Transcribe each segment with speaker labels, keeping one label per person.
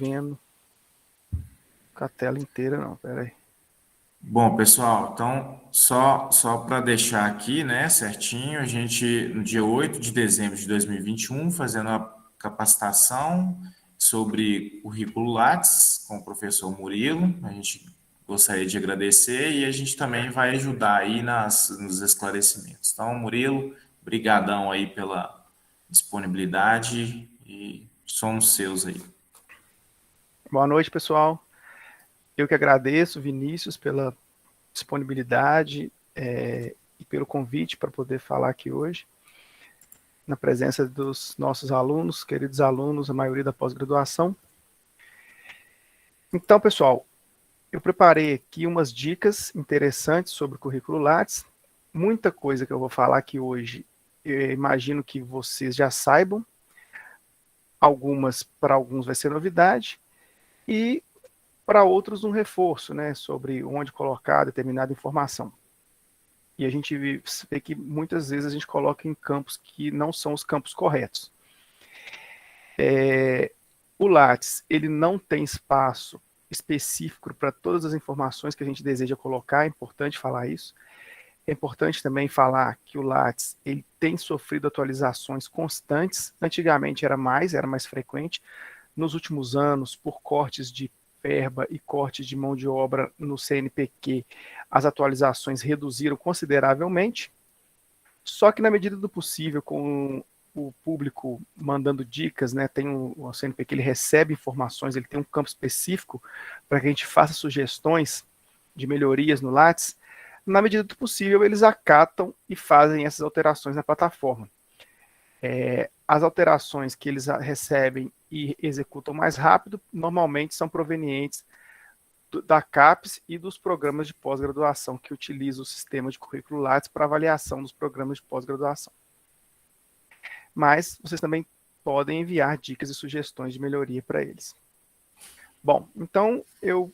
Speaker 1: vendo com a tela inteira, não. Pera aí.
Speaker 2: Bom, pessoal, então só para deixar aqui, né, certinho, a gente no dia 8 de dezembro de 2021 fazendo a capacitação sobre currículo Lattes com o professor Murilo. A gente gostaria de agradecer e a gente também vai ajudar aí nos esclarecimentos. Então, Murilo, brigadão aí pela disponibilidade e somos seus aí.
Speaker 1: Boa noite, pessoal. Eu que agradeço, Vinícius, pela disponibilidade e pelo convite para poder falar aqui hoje, na presença dos nossos alunos, queridos alunos, a maioria da pós-graduação. Então, pessoal, eu preparei aqui umas dicas interessantes sobre o currículo Lattes. Muita coisa que eu vou falar aqui hoje, eu imagino que vocês já saibam. Para alguns vai ser novidade, e para outros um reforço, né, sobre onde colocar determinada informação. E a gente vê que muitas vezes a gente coloca em campos que não são os campos corretos. O Lattes, ele não tem espaço específico para todas as informações que a gente deseja colocar, é importante falar isso. É importante também falar que o Lattes ele tem sofrido atualizações constantes. Antigamente era mais frequente. Nos últimos anos, por cortes de verba e cortes de mão de obra no CNPq, as atualizações reduziram consideravelmente. Só que na medida do possível, com o público mandando dicas, né, tem o CNPq, ele recebe informações, ele tem um campo específico para que a gente faça sugestões de melhorias no Lattes. Na medida do possível, eles acatam e fazem essas alterações na plataforma. As alterações que eles recebem e executam mais rápido, normalmente são provenientes da CAPES e dos programas de pós-graduação que utilizam o sistema de currículo Lattes para avaliação dos programas de pós-graduação. Mas vocês também podem enviar dicas e sugestões de melhoria para eles. Bom, então eu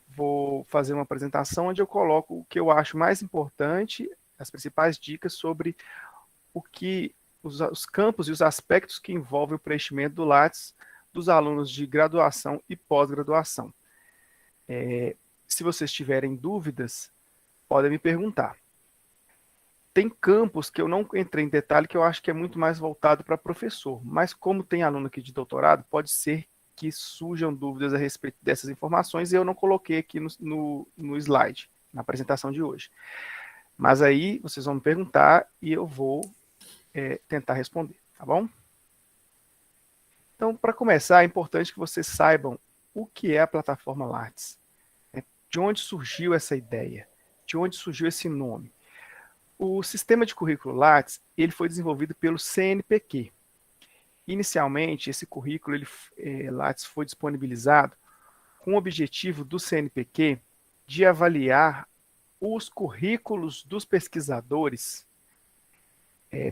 Speaker 1: vou fazer uma apresentação onde eu coloco o que eu acho mais importante, as principais dicas sobre o que os campos e os aspectos que envolvem o preenchimento do Lattes dos alunos de graduação e pós-graduação. Se vocês tiverem dúvidas, podem me perguntar. Tem campos que eu não entrei em detalhe, que eu acho que é muito mais voltado para professor, mas como tem aluno aqui de doutorado, pode ser que surjam dúvidas a respeito dessas informações e eu não coloquei aqui no slide, na apresentação de hoje. Mas aí vocês vão me perguntar e eu vou tentar responder, tá bom? Então, para começar, é importante que vocês saibam o que é a plataforma Lattes. De onde surgiu essa ideia? De onde surgiu esse nome? O sistema de currículo Lattes ele foi desenvolvido pelo CNPq. Inicialmente, esse currículo Lattes foi disponibilizado com o objetivo do CNPq de avaliar os currículos dos pesquisadores,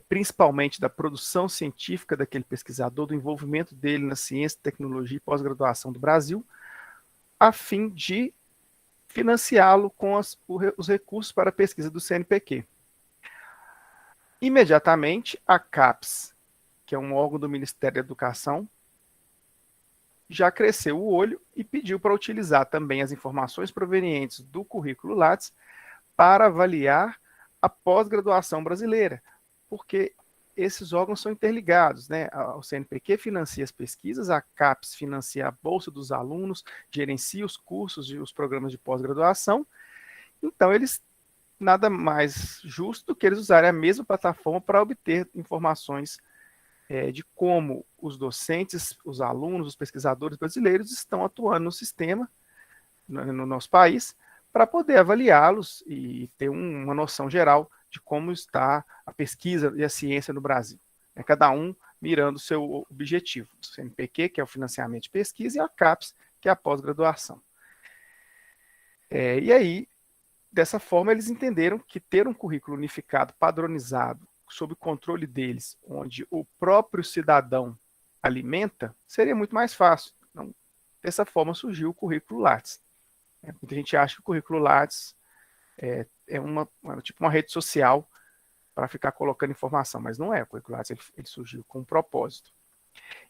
Speaker 1: principalmente da produção científica daquele pesquisador, do envolvimento dele na ciência, tecnologia e pós-graduação do Brasil, a fim de financiá-lo com os recursos para a pesquisa do CNPq. Imediatamente, a CAPES, que é um órgão do Ministério da Educação, já cresceu o olho e pediu para utilizar também as informações provenientes do currículo Lattes para avaliar a pós-graduação brasileira, porque esses órgãos são interligados, né? O CNPq financia as pesquisas, a CAPES financia a bolsa dos alunos, gerencia os cursos e os programas de pós-graduação. Então, eles nada mais justo do que eles usarem a mesma plataforma para obter informações de como os docentes, os alunos, os pesquisadores brasileiros estão atuando no sistema, no nosso país, para poder avaliá-los e ter uma noção geral de como está a pesquisa e a ciência no Brasil. Cada um mirando o seu objetivo. O CNPq, que é o financiamento de pesquisa, e a CAPES, que é a pós-graduação. E aí, dessa forma, eles entenderam que ter um currículo unificado, padronizado, sob o controle deles, onde o próprio cidadão alimenta, seria muito mais fácil. Então, dessa forma surgiu o currículo Lattes. Muita gente acha que o currículo Lattes é tipo uma rede social para ficar colocando informação, mas não é. O currículo Lattes ele surgiu com um propósito.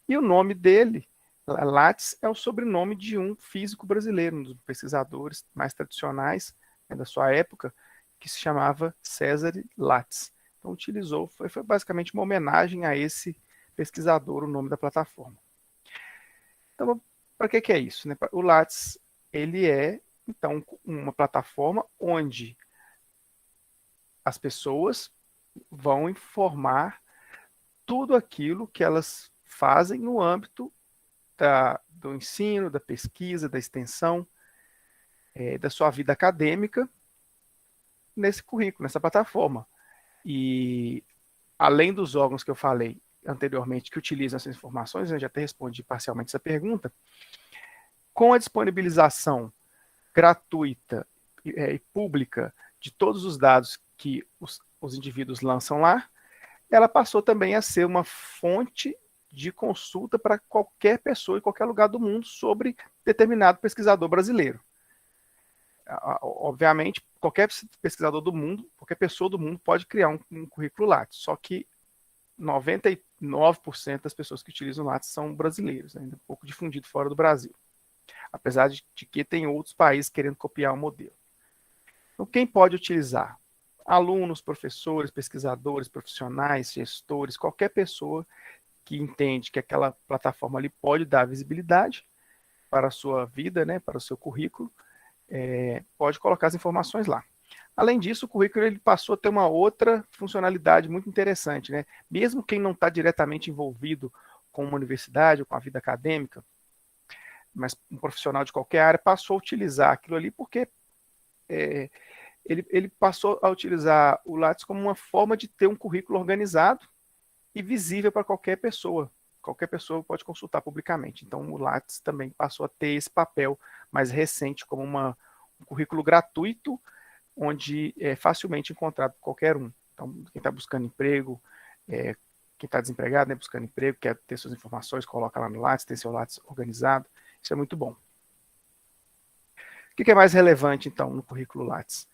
Speaker 1: E o nome dele Lattes é o sobrenome de um físico brasileiro, um dos pesquisadores mais tradicionais, né, da sua época, que se chamava César Lattes. Então utilizou, foi basicamente uma homenagem a esse pesquisador, o nome da plataforma. Então, para que é isso, né? O Lattes, ele é, então, uma plataforma onde as pessoas vão informar tudo aquilo que elas fazem no âmbito do ensino, da pesquisa, da extensão, da sua vida acadêmica, nesse currículo, nessa plataforma. E, além dos órgãos que eu falei anteriormente que utilizam essas informações, eu já até respondi parcialmente essa pergunta, com a disponibilização gratuita e pública de todos os dados que os indivíduos lançam lá, ela passou também a ser uma fonte de consulta para qualquer pessoa em qualquer lugar do mundo sobre determinado pesquisador brasileiro. Obviamente, qualquer pesquisador do mundo, qualquer pessoa do mundo pode criar um currículo Lattes, só que 99% das pessoas que utilizam o Lattes são brasileiros, ainda um pouco difundido fora do Brasil, apesar de que tem outros países querendo copiar o modelo. Então, quem pode utilizar? Alunos, professores, pesquisadores, profissionais, gestores, qualquer pessoa que entende que aquela plataforma ali pode dar visibilidade para a sua vida, né, para o seu currículo, pode colocar as informações lá. Além disso, o currículo ele passou a ter uma outra funcionalidade muito interessante, né? Mesmo quem não está diretamente envolvido com uma universidade ou com a vida acadêmica, mas um profissional de qualquer área passou a utilizar aquilo ali porque ele passou a utilizar o Lattes como uma forma de ter um currículo organizado e visível para qualquer pessoa. Qualquer pessoa pode consultar publicamente. Então, o Lattes também passou a ter esse papel mais recente como um currículo gratuito, onde é facilmente encontrado por qualquer um. Então, quem está buscando emprego, quem está desempregado, né, buscando emprego, quer ter suas informações, coloca lá no Lattes, tem seu Lattes organizado. Isso é muito bom. O que é mais relevante, então, no currículo Lattes?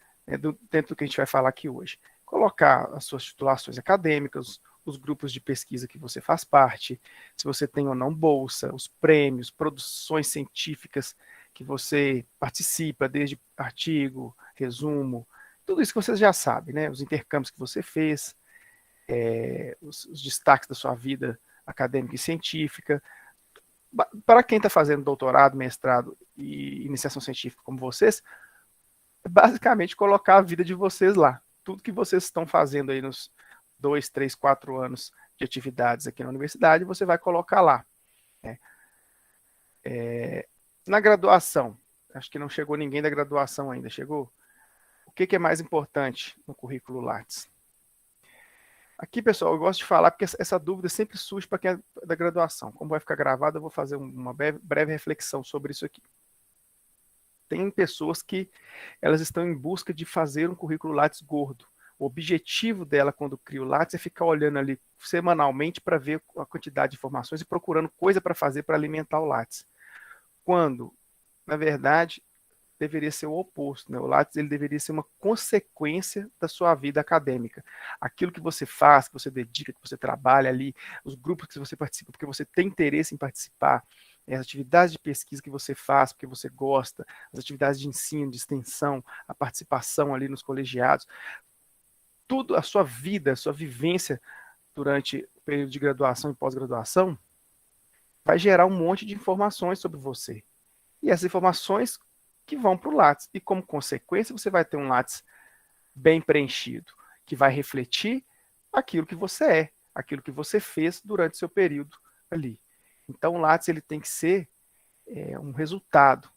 Speaker 1: Dentro do que a gente vai falar aqui hoje. Colocar as suas titulações acadêmicas, os grupos de pesquisa que você faz parte, se você tem ou não bolsa, os prêmios, produções científicas que você participa, desde artigo, resumo, tudo isso que você já sabe, né? Os intercâmbios que você fez, os destaques da sua vida acadêmica e científica. Para quem está fazendo doutorado, mestrado e iniciação científica como vocês, é basicamente colocar a vida de vocês lá. Tudo que vocês estão fazendo aí nos 2, 3, 4 anos de atividades aqui na universidade, você vai colocar lá. Na graduação, acho que não chegou ninguém da graduação ainda, chegou? O que é mais importante no currículo Lattes? Aqui, pessoal, eu gosto de falar porque essa dúvida sempre surge para quem é da graduação. Como vai ficar gravado, eu vou fazer uma breve reflexão sobre isso aqui. Tem pessoas que elas estão em busca de fazer um currículo Lattes gordo. O objetivo dela, quando cria o Lattes, é ficar olhando ali semanalmente para ver a quantidade de informações e procurando coisa para fazer para alimentar o Lattes. Quando, na verdade, deveria ser o oposto, né? O Lattes ele deveria ser uma consequência da sua vida acadêmica. Aquilo que você faz, que você dedica, que você trabalha ali, os grupos que você participa, porque você tem interesse em participar, as atividades de pesquisa que você faz, porque você gosta, as atividades de ensino, de extensão, a participação ali nos colegiados, tudo, a sua vida, a sua vivência durante o período de graduação e pós-graduação vai gerar um monte de informações sobre você. E essas informações que vão para o Lattes. E como consequência, você vai ter um Lattes bem preenchido, que vai refletir aquilo que você é, aquilo que você fez durante seu período ali. Então, o Lattes ele tem que ser um resultado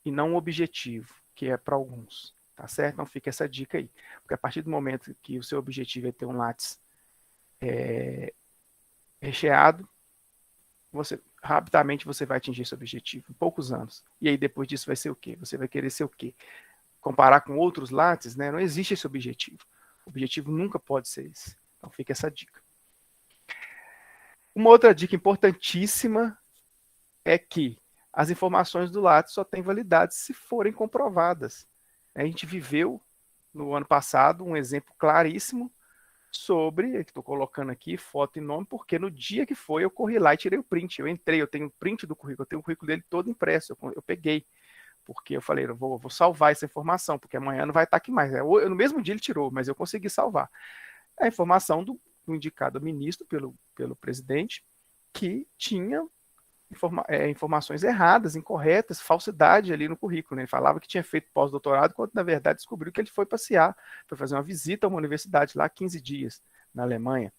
Speaker 1: e não um objetivo, que é para alguns. Tá certo? Então, fica essa dica aí. Porque a partir do momento que o seu objetivo é ter um Lattes recheado, rapidamente você vai atingir esse objetivo, em poucos anos. E aí depois disso vai ser o quê? Você vai querer ser o quê? Comparar com outros Lattes, né? Não existe esse objetivo. O objetivo nunca pode ser esse. Então fica essa dica. Uma outra dica importantíssima é que as informações do Lattes só têm validade se forem comprovadas. A gente viveu no ano passado um exemplo claríssimo sobre, estou colocando aqui foto e nome, porque no dia que foi, eu corri lá e tirei o print. Eu entrei, eu tenho o print do currículo, eu tenho o currículo dele todo impresso, eu peguei, porque eu falei, eu vou salvar essa informação, porque amanhã não vai estar aqui mais. No mesmo dia ele tirou, mas eu consegui salvar. A informação do indicado ministro pelo presidente, que tinha informações erradas, incorretas, falsidade ali no currículo. Né? Ele falava que tinha feito pós-doutorado, quando na verdade descobriu que ele foi passear, foi fazer uma visita a uma universidade lá 15 dias, na Alemanha.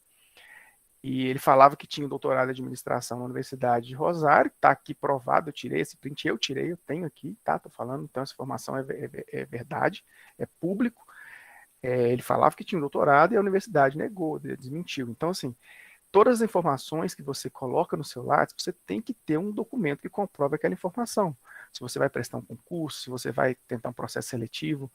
Speaker 1: E ele falava que tinha um doutorado em administração na Universidade de Rosário, está aqui provado, eu tirei esse print, eu tenho aqui, tá? Estou falando, então essa informação é verdade, é público. Ele falava que tinha um doutorado e a universidade negou, desmentiu. Então, assim, todas as informações que você coloca no seu Lattes, você tem que ter um documento que comprove aquela informação. Se você vai prestar um concurso, se você vai tentar um processo seletivo,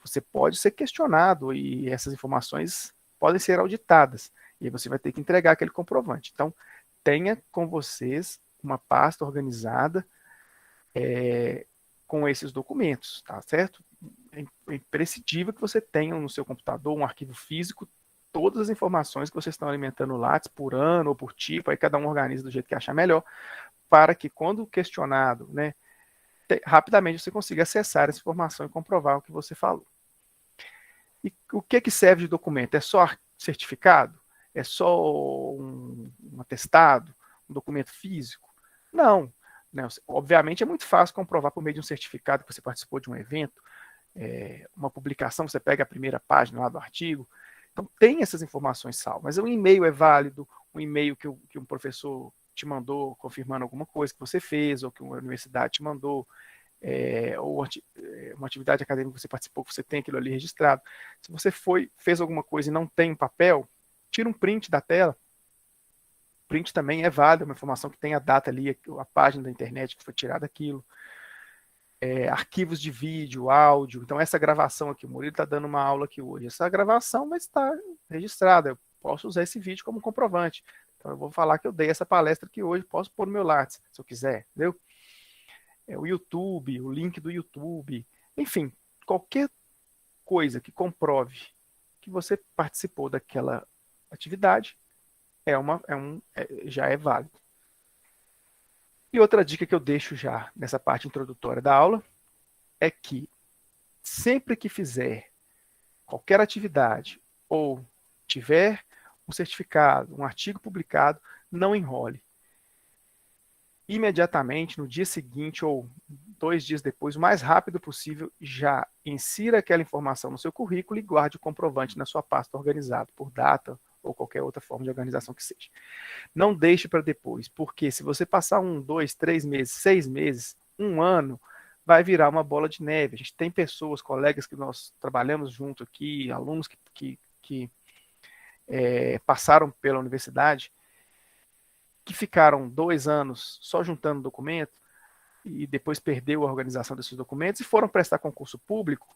Speaker 1: você pode ser questionado e essas informações podem ser auditadas. E aí você vai ter que entregar aquele comprovante. Então, tenha com vocês uma pasta organizada com esses documentos, tá certo? É imprescindível que você tenha no seu computador um arquivo físico todas as informações que vocês estão alimentando no Lattes por ano ou por tipo, aí cada um organiza do jeito que achar melhor, para que quando questionado, né, rapidamente você consiga acessar essa informação e comprovar o que você falou. E o que serve de documento? É só certificado? É só um atestado? Um documento físico? Não. Obviamente é muito fácil comprovar por meio de um certificado que você participou de um evento, uma publicação, você pega a primeira página lá do artigo. Então tem essas informações salvas. Mas um e-mail é válido, um e-mail que um professor te mandou confirmando alguma coisa que você fez, ou que uma universidade te mandou, ou uma atividade acadêmica que você participou, que você tem aquilo ali registrado. Se você fez alguma coisa e não tem papel, tira um print da tela. Print também é válido, uma informação que tem a data ali, a página da internet que foi tirada aquilo. Arquivos de vídeo, áudio. Então, essa gravação aqui, o Murilo está dando uma aula aqui hoje. Essa gravação vai estar registrada. Eu posso usar esse vídeo como comprovante. Então, eu vou falar que eu dei essa palestra aqui hoje, posso pôr no meu Lattes, se eu quiser, entendeu? O YouTube, o link do YouTube, enfim, qualquer coisa que comprove que você participou daquela atividade já é válido. E outra dica que eu deixo já nessa parte introdutória da aula é que sempre que fizer qualquer atividade ou tiver um certificado, um artigo publicado, não enrole. Imediatamente, no dia seguinte ou 2 dias depois, o mais rápido possível, já insira aquela informação no seu currículo e guarde o comprovante na sua pasta organizado por data ou qualquer outra forma de organização que seja. Não deixe para depois, porque se você passar 1, 2, 3 meses, 6 meses, 1 ano, vai virar uma bola de neve. A gente tem pessoas, colegas que nós trabalhamos junto aqui, alunos que passaram pela universidade, que ficaram 2 anos só juntando documento e depois perdeu a organização desses documentos e foram prestar concurso público,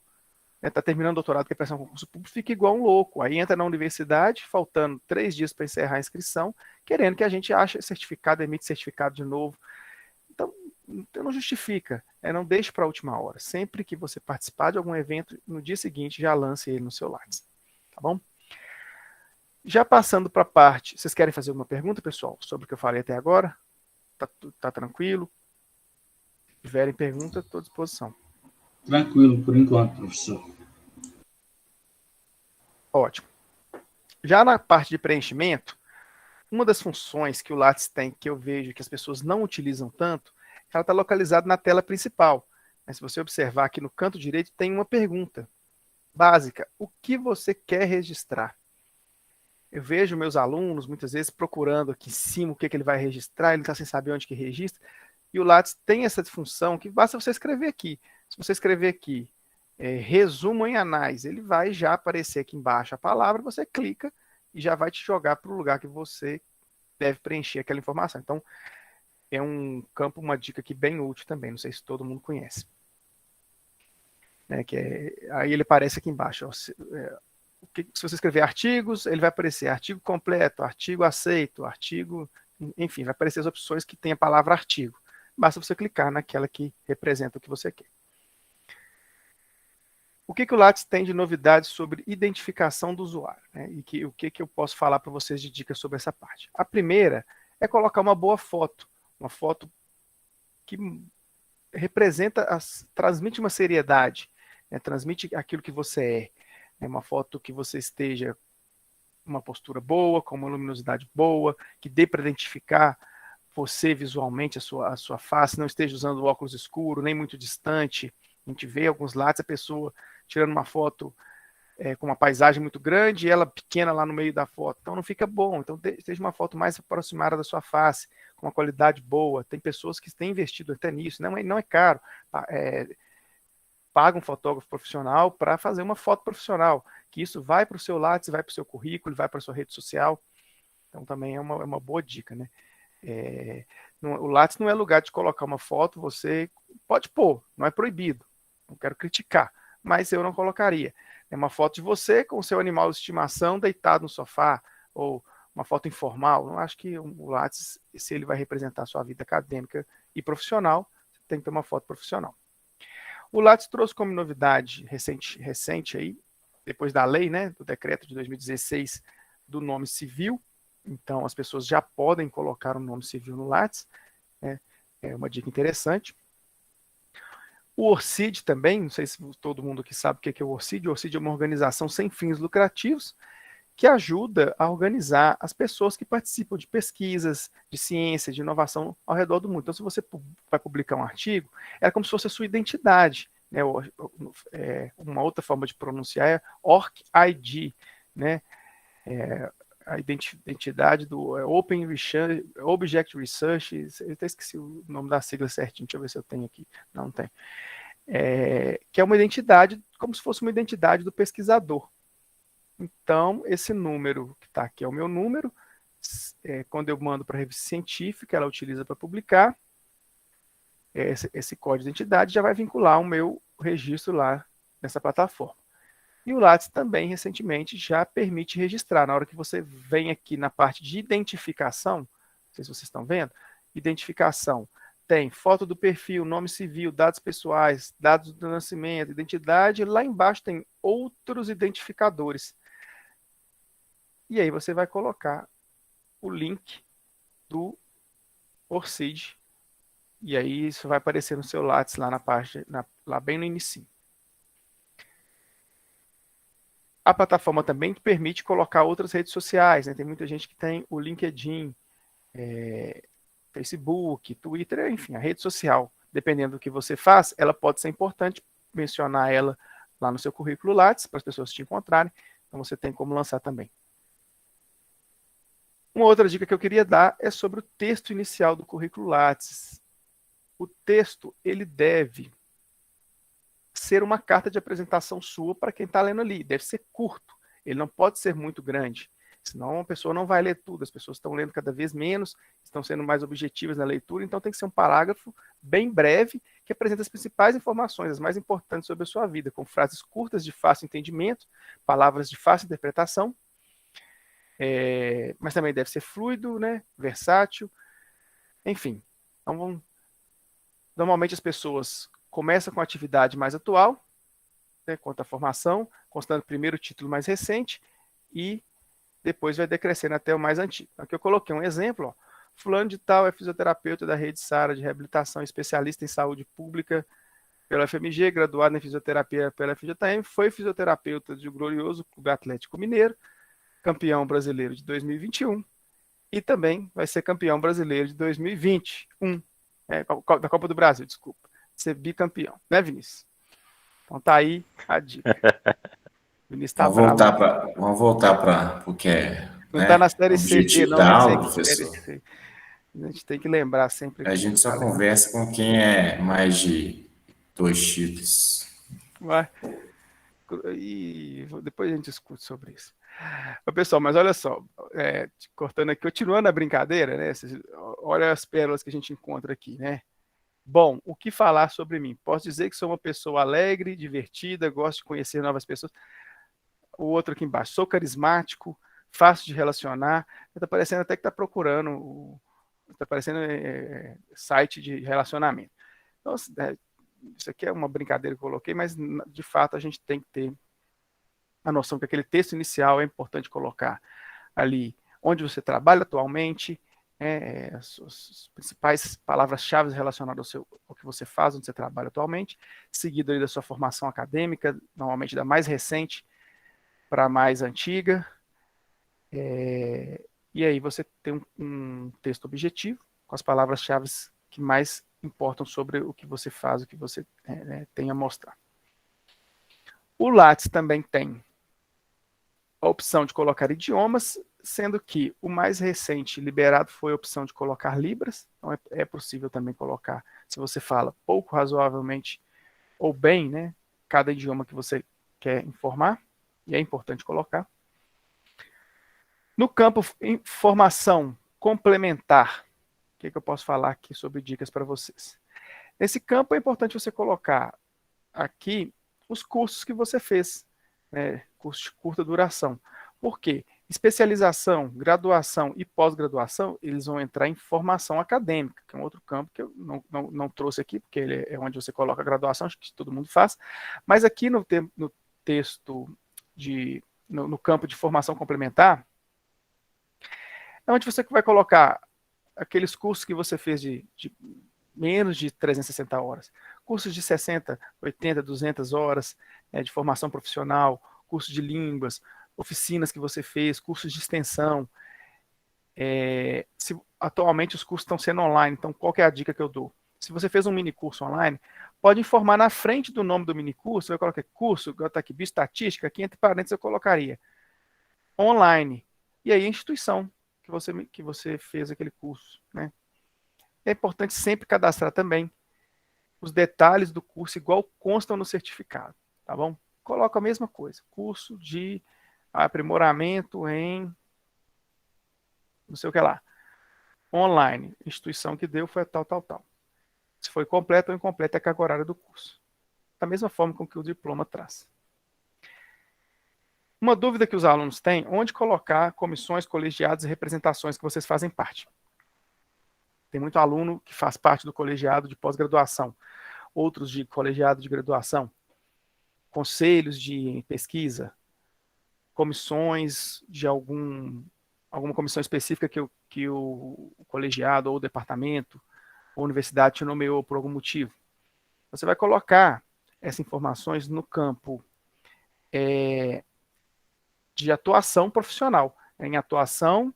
Speaker 1: está terminando o doutorado, quer prestar um concurso público, fica igual um louco. Aí entra na universidade, faltando 3 dias para encerrar a inscrição, querendo que a gente ache certificado, emite certificado de novo. Então não justifica, não deixe para a última hora. Sempre que você participar de algum evento, no dia seguinte já lance ele no seu Lattes. Tá bom? Já passando para a parte, vocês querem fazer alguma pergunta, pessoal, sobre o que eu falei até agora? Tá tranquilo? Se tiverem pergunta, estou à disposição.
Speaker 3: Tranquilo, por enquanto, professor.
Speaker 1: Ótimo. Já na parte de preenchimento, uma das funções que o Lattes tem, que eu vejo que as pessoas não utilizam tanto, ela está localizada na tela principal. Mas se você observar aqui no canto direito, tem uma pergunta básica. O que você quer registrar? Eu vejo meus alunos, muitas vezes, procurando aqui em cima o que ele vai registrar, ele está sem saber onde que registra. E o Lattes tem essa função que basta você escrever aqui. Se você escrever aqui, resumo em anais, ele vai já aparecer aqui embaixo a palavra, você clica e já vai te jogar para o lugar que você deve preencher aquela informação. Então, é um campo, uma dica aqui bem útil também, não sei se todo mundo conhece. Aí ele aparece aqui embaixo. Ó, se você escrever artigos, ele vai aparecer artigo completo, artigo aceito, artigo... Enfim, vai aparecer as opções que tem a palavra artigo. Basta você clicar naquela que representa o que você quer. O que o Lattes tem de novidades sobre identificação do usuário, né? E o que eu posso falar para vocês de dicas sobre essa parte? A primeira é colocar uma boa foto, uma foto que representa, transmite uma seriedade, né? Transmite aquilo que você é, uma foto que você esteja uma postura boa, com uma luminosidade boa, que dê para identificar você visualmente, a sua face, não esteja usando óculos escuro, nem muito distante. A gente vê alguns lados, a pessoa tirando uma foto com uma paisagem muito grande e ela pequena lá no meio da foto. Então não fica bom. Então seja uma foto mais aproximada da sua face, com uma qualidade boa. Tem pessoas que têm investido até nisso, não é caro. Paga um fotógrafo profissional para fazer uma foto profissional, que isso vai para o seu Lattes, vai para o seu currículo, vai para a sua rede social. Então também é uma boa dica, né? O Lattes não é lugar de colocar uma foto, você pode pôr, não é proibido, não quero criticar, mas eu não colocaria. É uma foto de você com o seu animal de estimação deitado no sofá, ou uma foto informal. Não acho que o Lattes, se ele vai representar a sua vida acadêmica e profissional, você tem que ter uma foto profissional. O Lattes trouxe como novidade recente aí, depois da lei, né, do decreto de 2016 do nome civil. Então as pessoas já podem colocar o nome civil no Lattes, né? É uma dica interessante. O ORCID também, não sei se todo mundo aqui sabe o que é o ORCID. O ORCID é uma organização sem fins lucrativos que ajuda a organizar as pessoas que participam de pesquisas, de ciência, de inovação ao redor do mundo. Então, se você vai publicar um artigo, é como se fosse a sua identidade, né? Uma outra forma de pronunciar é ORCID, né? A identidade do Open Research, Object Research, eu até esqueci o nome da sigla certinho, deixa eu ver se eu tenho aqui, não tem. Que é uma identidade, como se fosse uma identidade do pesquisador. Então, esse número que está aqui é o meu número, quando eu mando para a revista científica, ela utiliza para publicar, esse código de identidade já vai vincular o meu registro lá nessa plataforma. E o Lattes também, recentemente, já permite registrar. Na hora que você vem aqui na parte de identificação, não sei se vocês estão vendo, identificação, tem foto do perfil, nome civil, dados pessoais, dados do nascimento, identidade, lá embaixo tem outros identificadores. E aí você vai colocar o link do ORCID, e aí isso vai aparecer no seu Lattes lá na parte, lá bem no início. A plataforma também permite colocar outras redes sociais, né? Tem muita gente que tem o LinkedIn, Facebook, Twitter, enfim, a rede social. Dependendo do que você faz, ela pode ser importante, mencionar ela lá no seu currículo Lattes, para as pessoas te encontrarem. Então você tem como lançar também. Uma outra dica que eu queria dar é sobre o texto inicial do currículo Lattes. O texto, ele deve ser uma carta de apresentação sua para quem está lendo ali. Deve ser curto, ele não pode ser muito grande, senão a pessoa não vai ler tudo. As pessoas estão lendo cada vez menos, estão sendo mais objetivas na leitura, então tem que ser um parágrafo bem breve que apresenta as principais informações, as mais importantes sobre a sua vida, com frases curtas de fácil entendimento, palavras de fácil interpretação, mas também deve ser fluido, né, versátil, enfim. Então, normalmente as pessoas começam com a atividade mais atual, né, quanto à formação, constando primeiro o título mais recente e depois vai decrescendo até o mais antigo. Aqui eu coloquei um exemplo, ó. Fulano de tal é fisioterapeuta da rede Sara de reabilitação, especialista em saúde pública pela FMG, graduado em fisioterapia pela FJM, foi fisioterapeuta do glorioso Clube Atlético Mineiro, campeão brasileiro de 2021 e também vai ser campeão brasileiro de 2021, da Copa do Brasil, desculpa. Ser bicampeão, né, Vinícius? Então tá aí a dica. Vinícius tá bravo.
Speaker 2: Vamos voltar para porque
Speaker 1: não tá na série C,
Speaker 2: objetivo
Speaker 1: não,
Speaker 2: da
Speaker 1: tem que
Speaker 2: aula,
Speaker 1: ser série
Speaker 2: professor.
Speaker 1: C. A gente tem que lembrar sempre
Speaker 2: A
Speaker 1: aqui.
Speaker 2: gente só conversa com quem é mais de 2 títulos.
Speaker 1: E depois a gente discute sobre isso. Pessoal, mas olha só, cortando aqui, continuando a brincadeira, né? Olha as pérolas que a gente encontra aqui, né? Bom, o que falar sobre mim? Posso dizer que sou uma pessoa alegre, divertida, gosto de conhecer novas pessoas. O outro aqui embaixo, sou carismático, fácil de relacionar. Está parecendo até que está procurando, está parecendo site de relacionamento. Então, isso aqui é uma brincadeira que eu coloquei, mas de fato a gente tem que ter a noção que aquele texto inicial é importante colocar ali onde você trabalha atualmente, as suas principais palavras-chave relacionadas ao que você faz, onde você trabalha atualmente, seguido aí da sua formação acadêmica, normalmente da mais recente para a mais antiga, e aí você tem um texto objetivo, com as palavras-chave que mais importam sobre o que você faz, o que você tem a mostrar. O Lattes também tem a opção de colocar idiomas, sendo que o mais recente liberado foi a opção de colocar libras, então é possível também colocar, se você fala pouco, razoavelmente, ou bem, né, cada idioma que você quer informar, e é importante colocar. No campo informação complementar, o que eu posso falar aqui sobre dicas para vocês? Nesse campo é importante você colocar aqui os cursos que você fez, né, cursos de curta duração. Por quê? Especialização, graduação e pós-graduação, eles vão entrar em formação acadêmica, que é um outro campo que eu não trouxe aqui, porque ele é onde você coloca a graduação, acho que todo mundo faz, mas aqui no texto, no campo de formação complementar, é onde você vai colocar aqueles cursos que você fez de menos de 360 horas, cursos de 60, 80, 200 horas de formação profissional, cursos de línguas, oficinas que você fez, cursos de extensão. Atualmente os cursos estão sendo online, então qual que é a dica que eu dou? Se você fez um mini curso online, pode informar na frente do nome do mini curso, eu coloquei curso, está aqui, bioestatística, aqui entre parênteses eu colocaria online, e aí a instituição que você fez aquele curso, né? É importante sempre cadastrar também os detalhes do curso igual constam no certificado, tá bom? Coloca a mesma coisa, curso de aprimoramento em não sei o que lá, online, instituição que deu foi tal. Se foi completo ou incompleto é a carga horária do curso. Da mesma forma com que o diploma traz. Uma dúvida que os alunos têm, onde colocar comissões, colegiados e representações que vocês fazem parte? Tem muito aluno que faz parte do colegiado de pós-graduação, outros de colegiado de graduação, conselhos de pesquisa, comissões de alguma comissão específica que o colegiado ou o departamento ou a universidade te nomeou por algum motivo. Você vai colocar essas informações no campo de atuação profissional, em atuação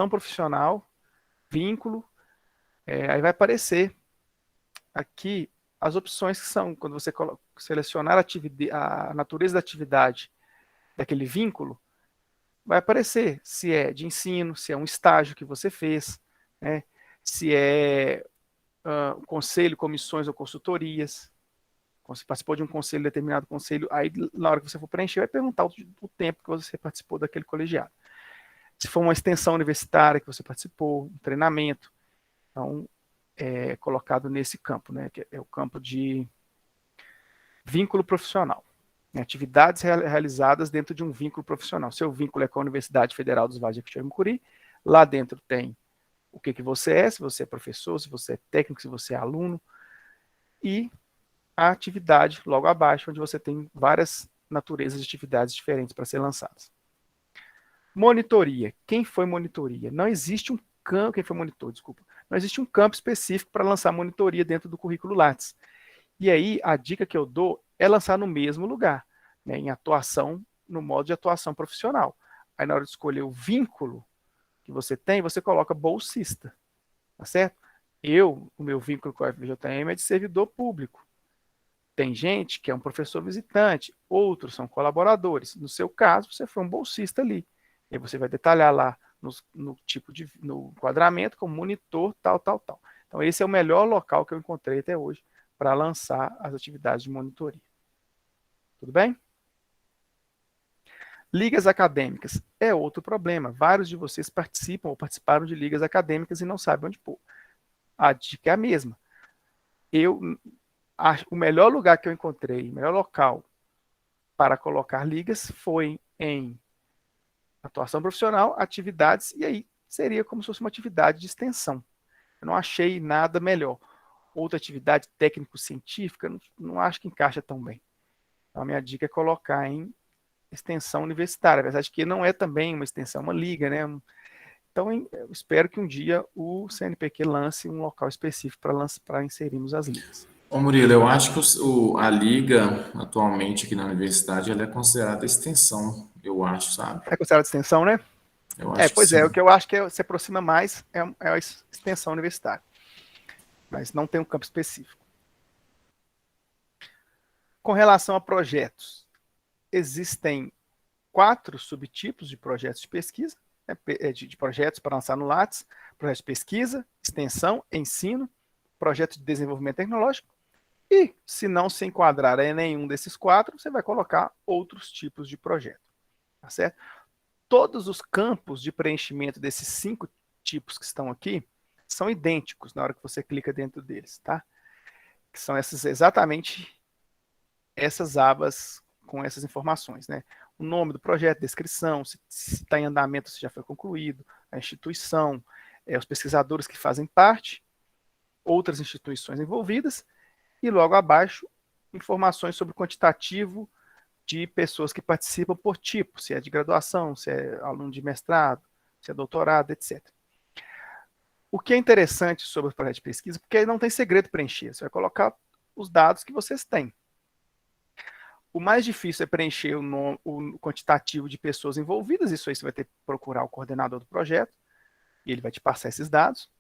Speaker 1: profissional, vínculo, aí vai aparecer aqui as opções que são, quando você selecionar a natureza da atividade daquele vínculo, vai aparecer se é de ensino, se é um estágio que você fez, né, se é conselho, comissões ou consultorias, você participou de um conselho, determinado conselho, aí na hora que você for preencher, vai perguntar o tempo que você participou daquele colegiado. Se for uma extensão universitária que você participou, um treinamento, então é colocado nesse campo, né, que é o campo de vínculo profissional. Né, atividades realizadas dentro de um vínculo profissional. Seu vínculo é com a Universidade Federal dos Vales de Jequitinhonha, lá dentro tem o que você é, se você é professor, se você é técnico, se você é aluno, e a atividade logo abaixo, onde você tem várias naturezas de atividades diferentes para ser lançadas. Monitoria. Quem foi monitoria? Não existe um campo, quem foi monitor, desculpa. Não existe um campo específico para lançar monitoria dentro do currículo Lattes. E aí, a dica que eu dou é lançar no mesmo lugar, né, em atuação, no modo de atuação profissional. Aí, na hora de escolher o vínculo que você tem, você coloca bolsista, tá certo? O meu vínculo com a FVJM é de servidor público. Tem gente que é um professor visitante, outros são colaboradores. No seu caso, você foi um bolsista ali. E você vai detalhar lá no enquadramento como monitor, tal. Então, esse é o melhor local que eu encontrei até hoje para lançar as atividades de monitoria. Tudo bem? Ligas acadêmicas é outro problema. Vários de vocês participam ou participaram de ligas acadêmicas e não sabem onde pôr. A dica é a mesma. O melhor lugar que eu encontrei, o melhor local para colocar ligas foi em atuação profissional, atividades, e aí seria como se fosse uma atividade de extensão. Eu não achei nada melhor. outra atividade técnico-científica, não acho que encaixa tão bem. Então, a minha dica é colocar em extensão universitária, apesar de que não é também uma extensão, uma liga, né? Então, eu espero que um dia o CNPq lance um local específico para inserirmos as ligas.
Speaker 2: Ô Murilo, eu acho que a liga, atualmente aqui na universidade, ela é considerada extensão, eu acho, sabe?
Speaker 1: É considerado extensão, né?
Speaker 2: Eu acho que
Speaker 1: Pois é, o
Speaker 2: sim.
Speaker 1: que eu acho que se aproxima mais é a extensão universitária, mas não tem um campo específico. Com relação a projetos, existem 4 subtipos de projetos de pesquisa, né, de projetos para lançar no Lattes: projeto de pesquisa, extensão, ensino, projeto de desenvolvimento tecnológico, e se não se enquadrar em nenhum desses 4, você vai colocar outros tipos de projeto, tá certo? Todos os campos de preenchimento desses 5 tipos que estão aqui são idênticos na hora que você clica dentro deles, tá? Que são exatamente essas abas com essas informações, né? O nome do projeto, descrição, se está em andamento, se já foi concluído, a instituição, os pesquisadores que fazem parte, outras instituições envolvidas, e logo abaixo, informações sobre o quantitativo de pessoas que participam por tipo, se é de graduação, se é aluno de mestrado, se é doutorado, etc. O que é interessante sobre o projeto de pesquisa, porque não tem segredo preencher, você vai colocar os dados que vocês têm. O mais difícil é preencher o quantitativo de pessoas envolvidas, isso aí você vai ter que procurar o coordenador do projeto, e ele vai te passar esses dados.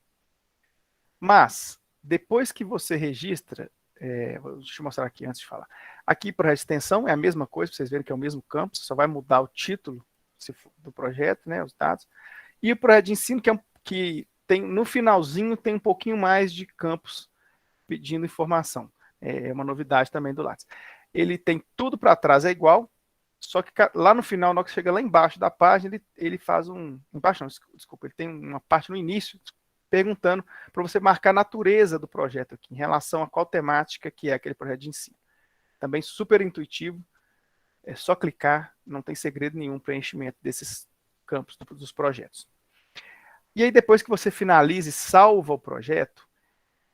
Speaker 1: Mas, depois que você registra, deixa eu mostrar aqui antes de falar. Aqui, projeto de extensão, é a mesma coisa, para vocês verem que é o mesmo campo, você só vai mudar o título do projeto, né, os dados. E o projeto de ensino, que tem, no finalzinho, tem um pouquinho mais de campos pedindo informação. É uma novidade também do Lattes. Ele tem tudo para trás, é igual, só que lá no final, na hora que chega lá embaixo da página, ele faz embaixo não, desculpa, ele tem uma parte no início, perguntando para você marcar a natureza do projeto aqui, em relação a qual temática que é aquele projeto de ensino. Também super intuitivo, é só clicar, não tem segredo nenhum preenchimento desses campos dos projetos. E aí, depois que você finaliza e salva o projeto,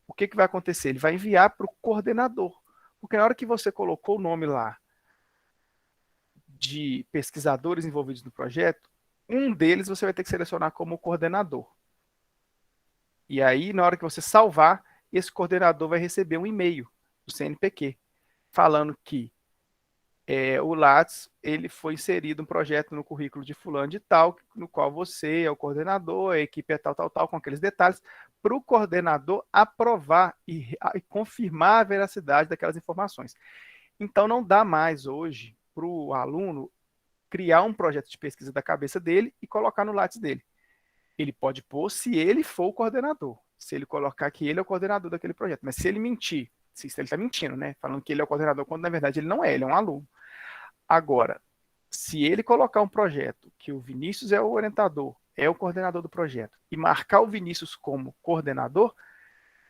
Speaker 1: o que vai acontecer? Ele vai enviar para o coordenador. Porque na hora que você colocou o nome lá de pesquisadores envolvidos no projeto, um deles você vai ter que selecionar como coordenador. E aí, na hora que você salvar, esse coordenador vai receber um e-mail do CNPq, falando que o Lattes ele foi inserido um projeto no currículo de fulano de tal, no qual você é o coordenador, a equipe é tal, tal, tal, com aqueles detalhes, para o coordenador aprovar e confirmar a veracidade daquelas informações. Então, não dá mais hoje para o aluno criar um projeto de pesquisa da cabeça dele e colocar no Lattes dele. Ele pode pôr se ele for o coordenador, se ele colocar que ele é o coordenador daquele projeto. Mas se ele mentir, se ele está mentindo, né? Falando que ele é o coordenador, quando na verdade ele não é, ele é um aluno. Agora, se ele colocar um projeto que o Vinícius é o orientador, é o coordenador do projeto, e marcar o Vinícius como coordenador,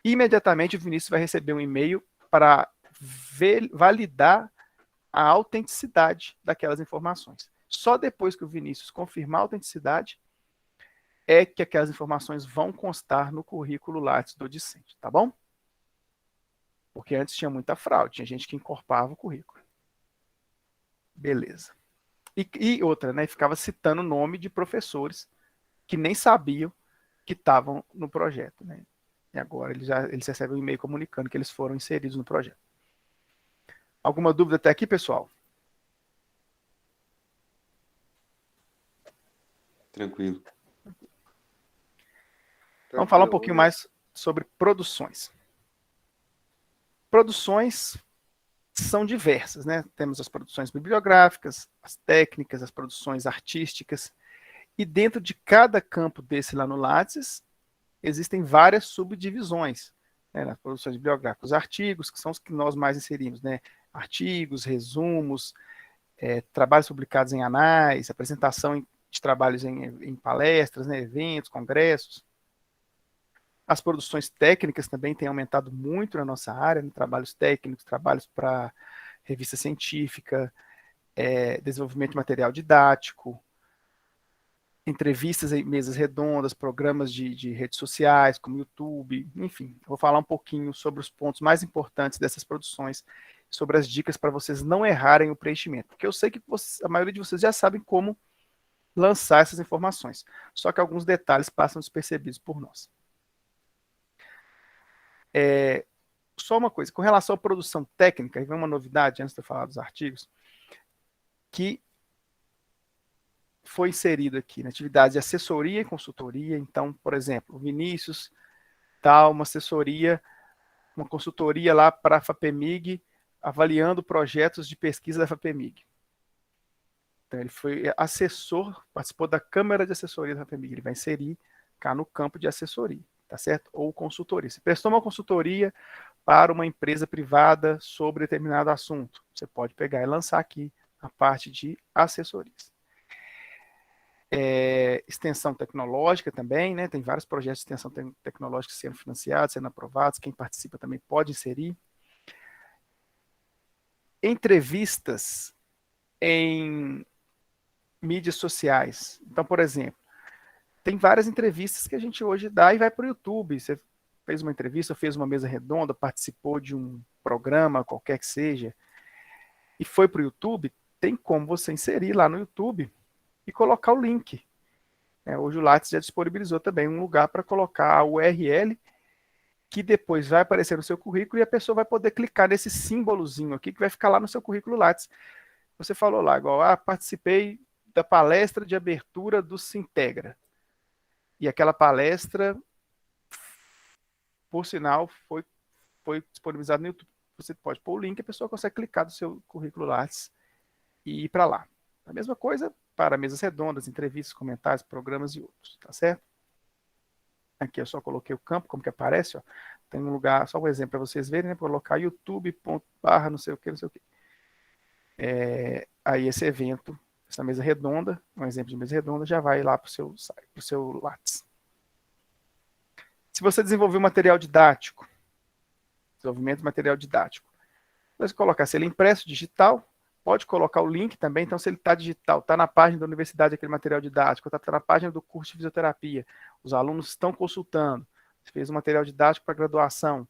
Speaker 1: imediatamente o Vinícius vai receber um e-mail para validar a autenticidade daquelas informações. Só depois que o Vinícius confirmar a autenticidade é que aquelas informações vão constar no currículo Lattes do discente, tá bom? Porque antes tinha muita fraude, tinha gente que encorpava o currículo. Beleza. E outra, né? Ficava citando o nome de professores que nem sabiam que estavam no projeto, né? E agora eles recebem um e-mail comunicando que eles foram inseridos no projeto. Alguma dúvida até aqui, pessoal?
Speaker 4: Tranquilo.
Speaker 1: Vamos falar um pouquinho mais sobre produções. Produções são diversas, né? Temos as produções bibliográficas, as técnicas, as produções artísticas, e dentro de cada campo desse lá no Lattes, existem várias subdivisões, né? Nas produções bibliográficas, os artigos, que são os que nós mais inserimos, né? Artigos, resumos, trabalhos publicados em anais, apresentação de trabalhos em palestras, né? Eventos, congressos. As produções técnicas também têm aumentado muito na nossa área, né? Trabalhos técnicos, trabalhos para revista científica, desenvolvimento de material didático, entrevistas em mesas redondas, programas de redes sociais, como YouTube, enfim. Vou falar um pouquinho sobre os pontos mais importantes dessas produções, sobre as dicas para vocês não errarem o preenchimento, porque eu sei que a maioria de vocês já sabem como lançar essas informações, só que alguns detalhes passam despercebidos por nós. Só uma coisa, com relação à produção técnica, e vem uma novidade antes de eu falar dos artigos, que foi inserido aqui na atividade de assessoria e consultoria. Então, por exemplo, o Vinícius dá uma assessoria, uma consultoria lá para a FAPEMIG, avaliando projetos de pesquisa da FAPEMIG. Então, ele foi assessor, participou da Câmara de Assessoria da FAPEMIG, ele vai inserir cá no campo de assessoria, tá certo? Ou consultoria. Você prestou uma consultoria para uma empresa privada sobre determinado assunto, você pode pegar e lançar aqui a parte de assessorias. Extensão tecnológica também, né? Tem vários projetos de extensão tecnológica sendo financiados, sendo aprovados, quem participa também pode inserir. Entrevistas em mídias sociais. Então, por exemplo, tem várias entrevistas que a gente hoje dá e vai para o YouTube. Você fez uma entrevista, fez uma mesa redonda, participou de um programa, qualquer que seja, e foi para o YouTube, tem como você inserir lá no YouTube e colocar o link. Hoje o Lattes já disponibilizou também um lugar para colocar a URL, que depois vai aparecer no seu currículo e a pessoa vai poder clicar nesse símbolozinho aqui, que vai ficar lá no seu currículo Lattes. Você falou lá, igual, participei da palestra de abertura do Sintegra. E aquela palestra, por sinal, foi disponibilizada no YouTube. Você pode pôr o link, a pessoa consegue clicar no seu currículo Lattes e ir para lá. A mesma coisa para mesas redondas, entrevistas, comentários, programas e outros, tá certo? Aqui eu só coloquei o campo, como que aparece, ó. Tem um lugar, só um exemplo para vocês verem, né? Colocar youtube.com/, não sei o que, não sei o que. Aí esse evento, essa mesa redonda, um exemplo de mesa redonda, já vai lá para o seu Lattes. Se você desenvolver um material didático, desenvolvimento de material didático, você colocar se ele é impresso, digital, pode colocar o link também. Então, se ele está digital, está na página da universidade aquele material didático, está na página do curso de fisioterapia, os alunos estão consultando, você fez um material didático para graduação,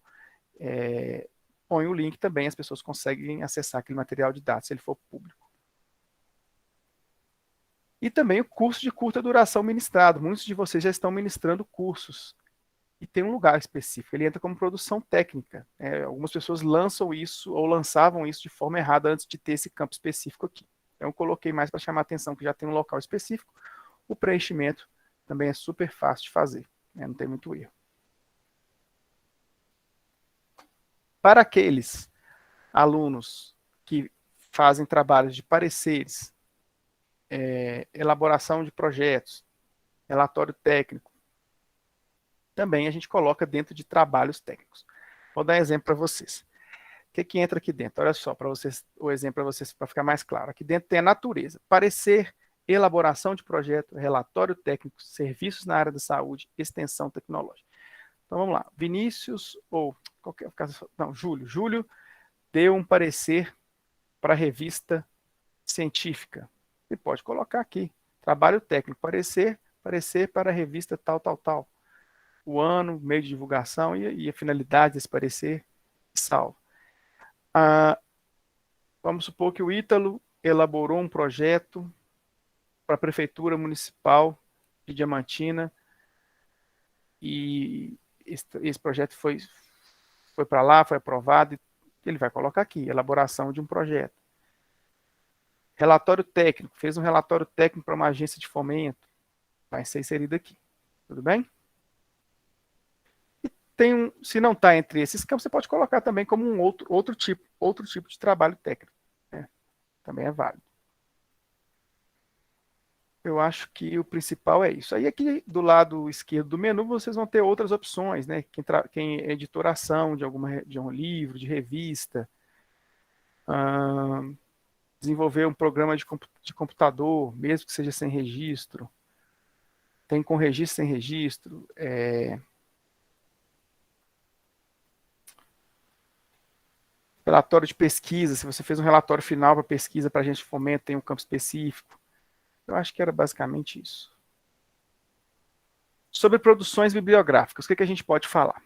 Speaker 1: põe o link também, as pessoas conseguem acessar aquele material didático, se ele for público. E também o curso de curta duração ministrado. Muitos de vocês já estão ministrando cursos. E tem um lugar específico, ele entra como produção técnica. Algumas pessoas lançam isso, ou lançavam isso de forma errada antes de ter esse campo específico aqui. Então eu coloquei mais para chamar a atenção que já tem um local específico. O preenchimento também é super fácil de fazer, não tem muito erro. Para aqueles alunos que fazem trabalhos de pareceres, elaboração de projetos, relatório técnico, também a gente coloca dentro de trabalhos técnicos. Vou dar um exemplo para vocês. O que entra aqui dentro? Olha só, para vocês, o exemplo para vocês, para ficar mais claro. Aqui dentro tem a natureza, parecer, elaboração de projeto, relatório técnico, serviços na área da saúde, extensão tecnológica. Então vamos lá. Vinícius, ou qualquer caso, não, Júlio deu um parecer para a revista científica. Ele pode colocar aqui, trabalho técnico, parecer para a revista tal. O ano, meio de divulgação e a finalidade desse parecer, salvo. Vamos supor que o Ítalo elaborou um projeto para a Prefeitura Municipal de Diamantina e esse projeto foi para lá, foi aprovado, e ele vai colocar aqui, elaboração de um projeto. Relatório técnico, fez um relatório técnico para uma agência de fomento, vai ser inserido aqui. Tudo bem? Se não está entre esses campos, você pode colocar também como um outro tipo de trabalho técnico. Também é válido. Eu acho que o principal é isso. Aí aqui do lado esquerdo do menu, vocês vão ter outras opções, né? Quem é editoração de um livro, de revista, desenvolver um programa de computador, mesmo que seja sem registro. Tem com registro, sem registro. Relatório de pesquisa, se você fez um relatório final para pesquisa para a gente de fomento, tem um campo específico. Eu acho que era basicamente isso. Sobre produções bibliográficas, o que a gente pode falar?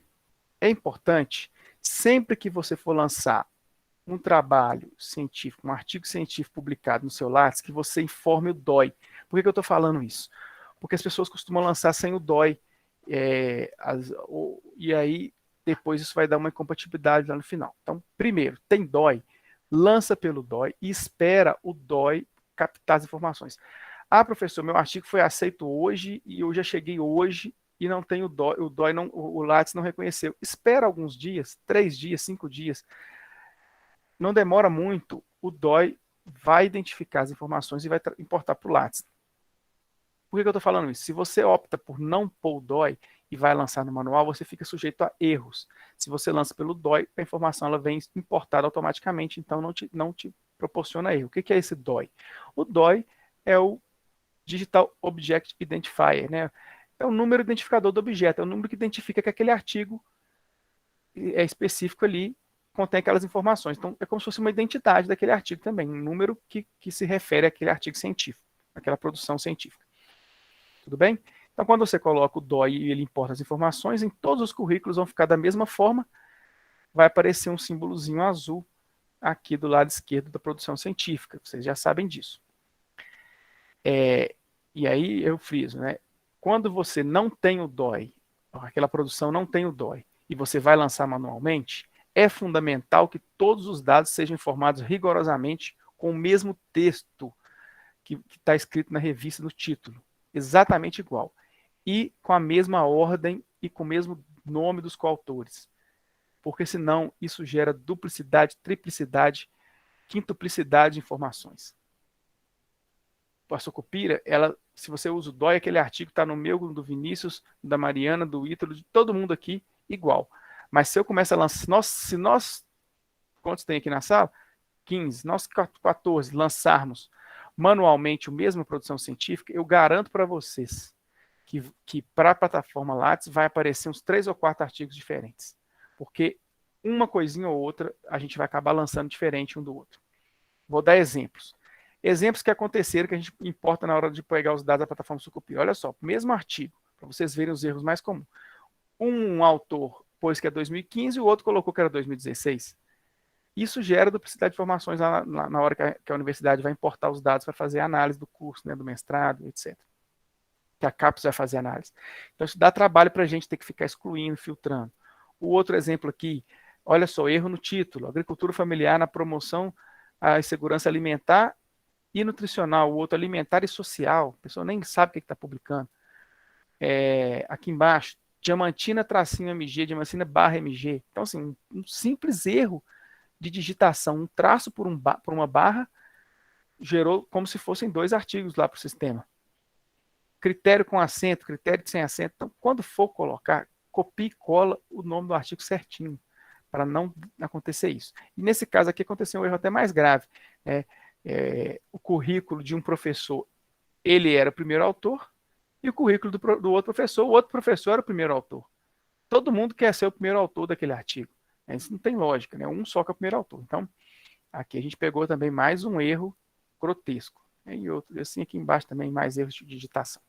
Speaker 1: É importante, sempre que você for lançar um trabalho científico, um artigo científico publicado no seu Lattes, que você informe o DOI. Por que eu estou falando isso? Porque as pessoas costumam lançar sem o DOI, e aí depois isso vai dar uma incompatibilidade lá no final. Então, primeiro, tem DOI, lança pelo DOI e espera o DOI captar as informações. Ah, professor, meu artigo foi aceito hoje e eu já cheguei hoje e não tem o DOI não, o Lattes não reconheceu. Espera alguns dias, 3 dias, 5 dias. Não demora muito, o DOI vai identificar as informações e vai importar para o Lattes. Por que eu estou falando isso? Se você opta por não pôr o DOI e vai lançar no manual, você fica sujeito a erros. Se você lança pelo DOI, a informação ela vem importada automaticamente, então não te proporciona erro. O que é esse DOI? O DOI é o Digital Object Identifier, né? É o número identificador do objeto, é o número que identifica que aquele artigo é específico ali, contém aquelas informações. Então, é como se fosse uma identidade daquele artigo também, um número que se refere àquele artigo científico, àquela produção científica. Tudo bem? Então, quando você coloca o DOI e ele importa as informações, em todos os currículos vão ficar da mesma forma, vai aparecer um símbolozinho azul aqui do lado esquerdo da produção científica, vocês já sabem disso. E aí eu friso, né? Quando você não tem o DOI, aquela produção não tem o DOI, e você vai lançar manualmente, é fundamental que todos os dados sejam informados rigorosamente com o mesmo texto que está escrito na revista no título, exatamente igual, e com a mesma ordem e com o mesmo nome dos coautores, porque senão isso gera duplicidade, triplicidade, quintuplicidade de informações. A Sucupira, se você usa o DOI, aquele artigo está no meu, do Vinícius, da Mariana, do Ítalo, de todo mundo aqui, igual. Mas se eu começo a lançar, se nós, quantos tem aqui na sala? 15, nós 14 lançarmos manualmente a mesma produção científica, eu garanto para vocês que para a plataforma Lattes vai aparecer uns 3 ou 4 artigos diferentes. Porque uma coisinha ou outra a gente vai acabar lançando diferente um do outro. Vou dar exemplos. Exemplos que aconteceram que a gente importa na hora de pegar os dados da plataforma Sucupira. Olha só, mesmo artigo, para vocês verem os erros mais comuns. Um autor pôs que é 2015 e o outro colocou que era 2016. Isso gera duplicidade de informações na hora que a universidade vai importar os dados para fazer a análise do curso, né, do mestrado, etc. Que a CAPES vai fazer análise. Então, isso dá trabalho para a gente ter que ficar excluindo, filtrando. O outro exemplo aqui, olha só, erro no título, agricultura familiar na promoção à segurança alimentar e nutricional, o outro alimentar e social, a pessoa nem sabe o que está publicando. Aqui embaixo, Diamantina-MG, Diamantina/MG. Então, assim, um simples erro de digitação, um traço por uma barra, gerou como se fossem 2 artigos lá para o sistema. Critério com acento, critério sem acento. Então, quando for colocar, copie e cola o nome do artigo certinho, para não acontecer isso. E nesse caso aqui aconteceu um erro até mais grave. O currículo de um professor, ele era o primeiro autor, e o currículo do outro professor, o outro professor era o primeiro autor. Todo mundo quer ser o primeiro autor daquele artigo. Isso não tem lógica, né? Um só que é o primeiro autor. Então, aqui a gente pegou também mais um erro grotesco. E outro, assim, aqui embaixo também mais erros de digitação.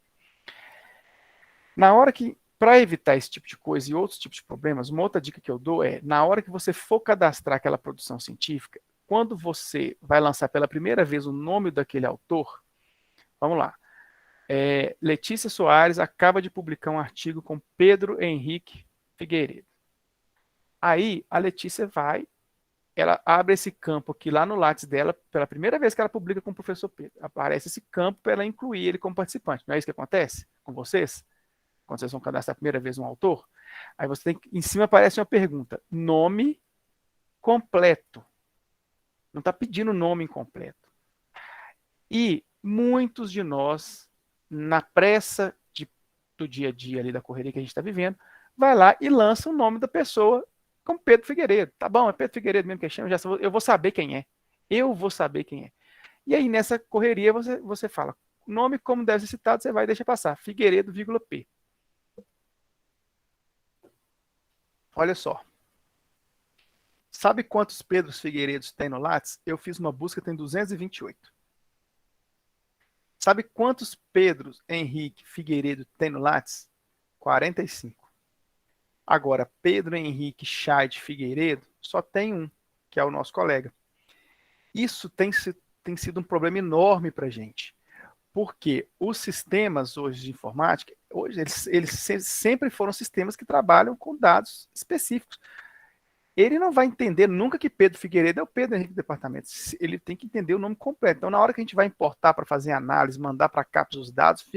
Speaker 1: Na hora que, para evitar esse tipo de coisa e outros tipos de problemas, uma outra dica que eu dou é, na hora que você for cadastrar aquela produção científica, quando você vai lançar pela primeira vez o nome daquele autor, vamos lá, Letícia Soares acaba de publicar um artigo com Pedro Henrique Figueiredo. Aí a Letícia ela abre esse campo aqui lá no Lattes dela, pela primeira vez que ela publica com o professor Pedro. Aparece esse campo para ela incluir ele como participante. Não é isso que acontece com vocês? Quando vocês vão cadastrar a primeira vez um autor? Aí você tem em cima aparece uma pergunta, nome completo. Não está pedindo nome incompleto. E muitos de nós, na pressa do dia a dia ali da correria que a gente está vivendo, vai lá e lança o nome da pessoa como Pedro Figueiredo. Tá bom, é Pedro Figueiredo mesmo que chama, eu vou saber quem é. Eu vou saber quem é. E aí, nessa correria, você fala, nome como deve ser citado, você vai deixar passar, Figueiredo, P. Olha só. Sabe quantos Pedros Figueiredos tem no Lattes? Eu fiz uma busca, tem 228. Sabe quantos Pedros Henrique Figueiredo tem no Lattes? 45. Agora, Pedro Henrique Chay Figueiredo, só tem um, que é o nosso colega. Isso tem sido um problema enorme para a gente, porque os sistemas hoje de informática, hoje eles sempre foram sistemas que trabalham com dados específicos. Ele não vai entender nunca que Pedro Figueiredo é o Pedro Henrique do departamento. Ele tem que entender o nome completo. Então, na hora que a gente vai importar para fazer análise, mandar para a CAPES os dados,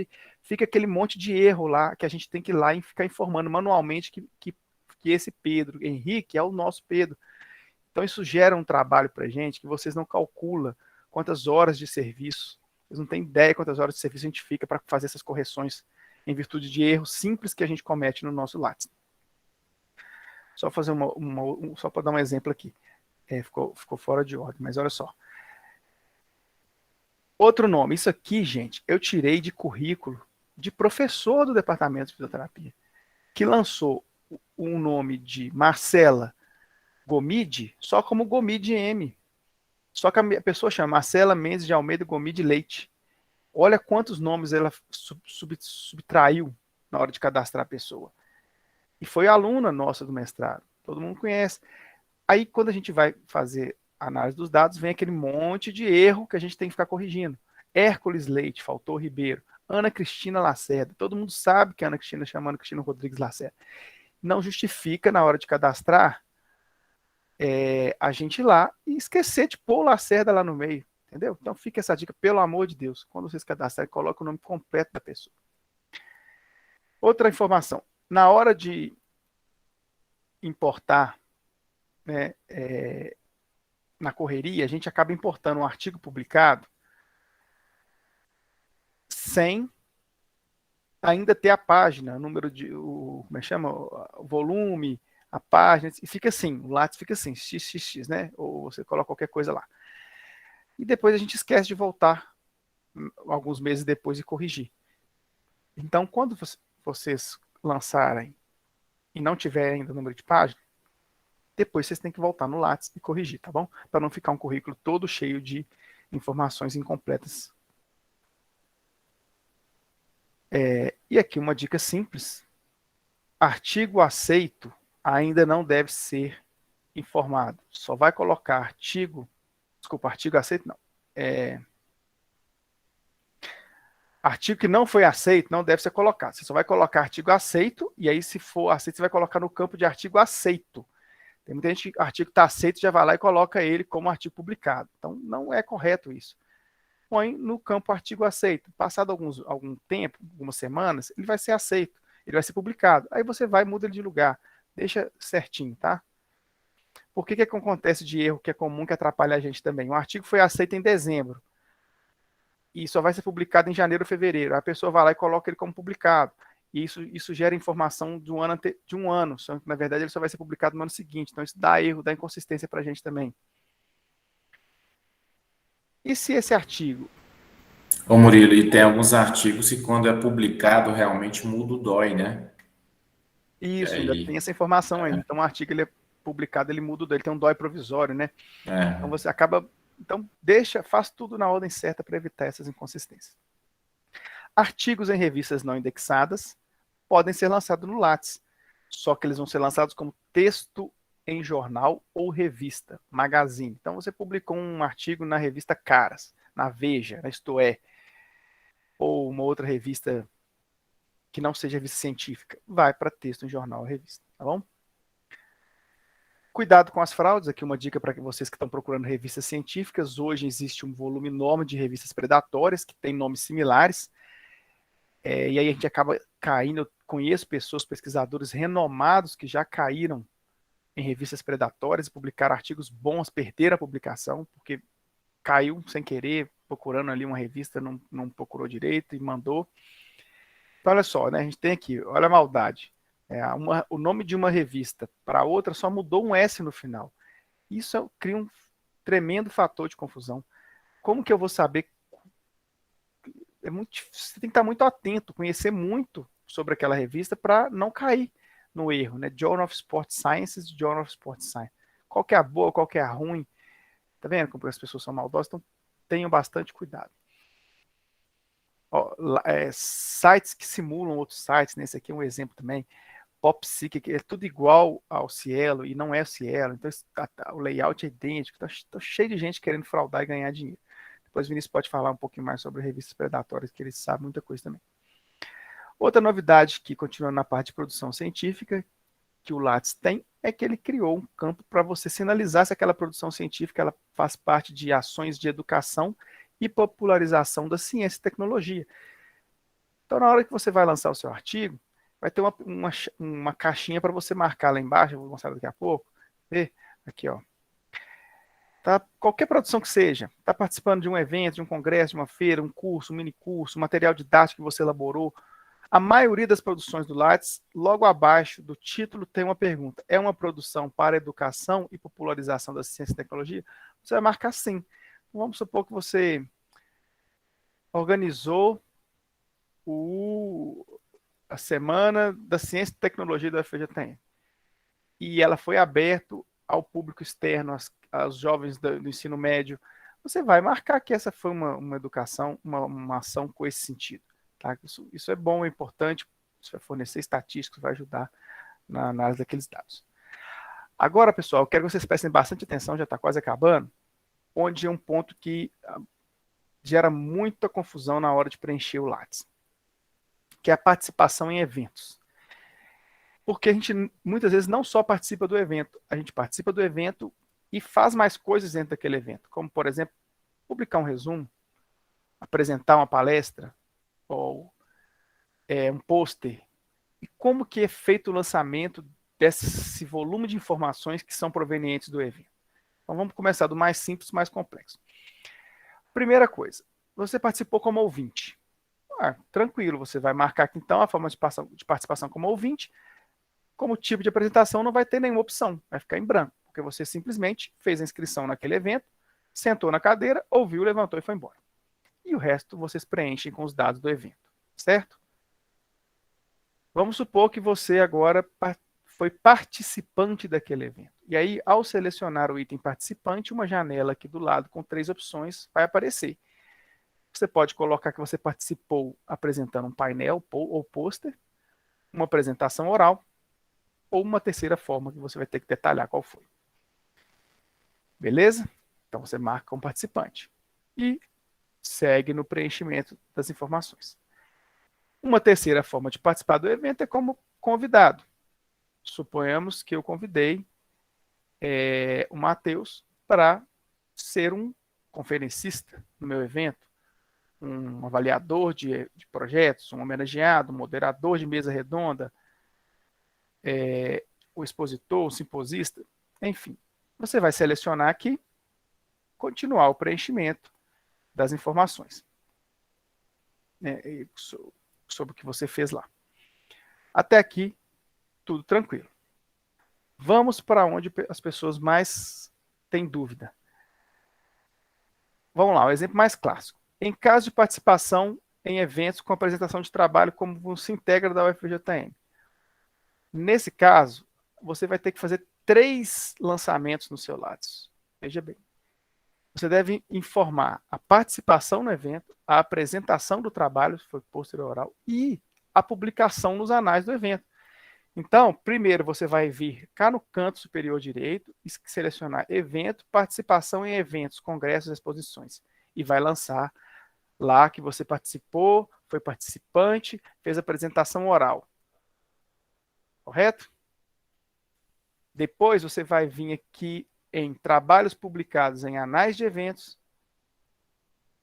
Speaker 1: fica aquele monte de erro lá, que a gente tem que ir lá e ficar informando manualmente que esse Pedro Henrique é o nosso Pedro. Então, isso gera um trabalho para a gente que vocês não calculam quantas horas de serviço, vocês não têm ideia quantas horas de serviço a gente fica para fazer essas correções em virtude de erros simples que a gente comete no nosso Lattes. Só fazer só para dar um exemplo aqui. Ficou fora de ordem, mas olha só. Outro nome. Isso aqui, gente, eu tirei de currículo de professor do departamento de fisioterapia, que lançou o nome de Marcela Gomide só como Gomide M. Só que a pessoa chama Marcela Mendes de Almeida Gomide Leite. Olha quantos nomes ela subtraiu na hora de cadastrar a pessoa. E foi aluna nossa do mestrado. Todo mundo conhece. Aí, quando a gente vai fazer a análise dos dados, vem aquele monte de erro que a gente tem que ficar corrigindo. Hércules Leite, faltou Ribeiro. Ana Cristina Lacerda. Todo mundo sabe que a Ana Cristina chama Ana Cristina Rodrigues Lacerda. Não justifica, na hora de cadastrar, a gente ir lá e esquecer de pôr o Lacerda lá no meio. Entendeu? Então, fica essa dica, pelo amor de Deus. Quando vocês cadastrarem, coloque o nome completo da pessoa. Outra informação. Na hora de importar, né, na correria, a gente acaba importando um artigo publicado sem ainda ter a página, o número de, como é que chama? O volume, a página, e fica assim, o Lattes fica assim, xxx, né? Ou você coloca qualquer coisa lá. E depois a gente esquece de voltar alguns meses depois e corrigir. Então, quando vocês lançarem e não tiverem ainda o número de página, depois vocês têm que voltar no Lattes e corrigir, tá bom? Para não ficar um currículo todo cheio de informações incompletas. E aqui uma dica simples. Artigo aceito ainda não deve ser informado. Só vai colocar artigo aceito não. Artigo que não foi aceito não deve ser colocado. Você só vai colocar artigo aceito, e aí se for aceito, você vai colocar no campo de artigo aceito. Tem muita gente que artigo está aceito, já vai lá e coloca ele como artigo publicado. Então, não é correto isso. Põe no campo artigo aceito. Passado algum tempo, algumas semanas, ele vai ser aceito. Ele vai ser publicado. Aí você vai e muda ele de lugar. Deixa certinho, tá? Por que acontece de erro que é comum, que atrapalha a gente também? Um artigo foi aceito em dezembro e só vai ser publicado em janeiro ou fevereiro. A pessoa vai lá e coloca ele como publicado. E isso gera informação de um ano, só que na verdade ele só vai ser publicado no ano seguinte. Então isso dá erro, dá inconsistência para a gente também. E se esse artigo...
Speaker 2: Ô Murilo, e tem alguns artigos que quando é publicado realmente muda o DOI, né?
Speaker 1: Isso, ainda tem essa informação ainda. Então o artigo ele é publicado, ele muda o DOI, ele tem um DOI provisório, né? Então você acaba... Então faz tudo na ordem certa para evitar essas inconsistências. Artigos em revistas não indexadas podem ser lançados no Lattes, só que eles vão ser lançados como texto em jornal ou revista, magazine. Então você publicou um artigo na revista Caras, na Veja, na Isto É, ou uma outra revista que não seja revista científica, vai para texto em jornal ou revista, tá bom? Cuidado com as fraudes, aqui uma dica para vocês que estão procurando revistas científicas. Hoje existe um volume enorme de revistas predatórias que têm nomes similares, e aí a gente acaba caindo. Eu conheço pessoas, pesquisadores renomados que já caíram em revistas predatórias e publicaram artigos bons, perderam a publicação, porque caiu sem querer, procurando ali uma revista, não procurou direito e mandou. Então, olha só, né? A gente tem aqui, olha a maldade. O nome de uma revista para outra só mudou um S no final. Isso cria um tremendo fator de confusão. Como que eu vou saber? Você tem que estar muito atento, conhecer muito sobre aquela revista para não cair no erro, né? Journal of Sports Sciences, Journal of Sports Science. Qual que é a boa, qual que é a ruim? Tá vendo como as pessoas são maldosas? Então, tenham bastante cuidado. Ó, sites que simulam outros sites, né? Esse aqui é um exemplo também. PopSeek, que é tudo igual ao Cielo e não é o Cielo, então o layout é idêntico, tá cheio de gente querendo fraudar e ganhar dinheiro. Depois o Vinícius pode falar um pouquinho mais sobre revistas predatórias, que ele sabe muita coisa também. Outra novidade que continua na parte de produção científica, que o Lattes tem, é que ele criou um campo para você sinalizar se aquela produção científica ela faz parte de ações de educação e popularização da ciência e tecnologia. Então, na hora que você vai lançar o seu artigo, vai ter uma caixinha para você marcar lá embaixo, eu vou mostrar daqui a pouco. Vê? Aqui, ó. Tá, qualquer produção que seja, está participando de um evento, de um congresso, de uma feira, um curso, um mini curso, um material didático que você elaborou. A maioria das produções do Lattes, logo abaixo do título, tem uma pergunta. É uma produção para educação e popularização da ciência e tecnologia? Você vai marcar sim. Vamos supor que você organizou a Semana da Ciência e Tecnologia da FGTM. E ela foi aberta ao público externo, aos jovens do ensino médio. Você vai marcar que essa foi uma educação, uma ação com esse sentido. Tá? Isso é bom, é importante, isso vai fornecer estatísticas, vai ajudar na análise daqueles dados. Agora, pessoal, eu quero que vocês prestem bastante atenção, já está quase acabando, onde é um ponto que gera muita confusão na hora de preencher o Lattes, que é a participação em eventos. Porque a gente muitas vezes não só participa do evento, a gente participa do evento e faz mais coisas dentro daquele evento, como, por exemplo, publicar um resumo, apresentar uma palestra, ou um pôster, e como que é feito o lançamento desse volume de informações que são provenientes do evento. Então vamos começar do mais simples, mais complexo. Primeira coisa, você participou como ouvinte. Tranquilo, você vai marcar aqui então a forma de participação como ouvinte. Como tipo de apresentação não vai ter nenhuma opção, vai ficar em branco, porque você simplesmente fez a inscrição naquele evento, sentou na cadeira, ouviu, levantou e foi embora. E o resto vocês preenchem com os dados do evento, certo? Vamos supor que você agora foi participante daquele evento. E aí, ao selecionar o item participante, uma janela aqui do lado com 3 opções vai aparecer. Você pode colocar que você participou apresentando um painel ou pôster, uma apresentação oral, ou uma terceira forma que você vai ter que detalhar qual foi. Beleza? Então você marca como participante. E segue no preenchimento das informações. Uma terceira forma de participar do evento é como convidado. Suponhamos que eu convidei o Matheus para ser um conferencista no meu evento, um avaliador de projetos, um homenageado, um moderador de mesa redonda, o expositor, o simposista, enfim. Você vai selecionar aqui, continuar o preenchimento das informações sobre o que você fez lá. Até aqui, tudo tranquilo. Vamos para onde as pessoas mais têm dúvida. Vamos lá, o exemplo mais clássico. Em caso de participação em eventos com apresentação de trabalho como se integra da UFJM. Nesse caso, você vai ter que fazer 3 lançamentos no seu Lattes. Veja bem. Você deve informar a participação no evento, a apresentação do trabalho, se for pôster oral, e a publicação nos anais do evento. Então, primeiro você vai vir cá no canto superior direito e selecionar evento, participação em eventos, congressos, exposições. E vai lançar lá que você participou, foi participante, fez apresentação oral. Correto? Depois você vai vir aqui em trabalhos publicados em anais de eventos,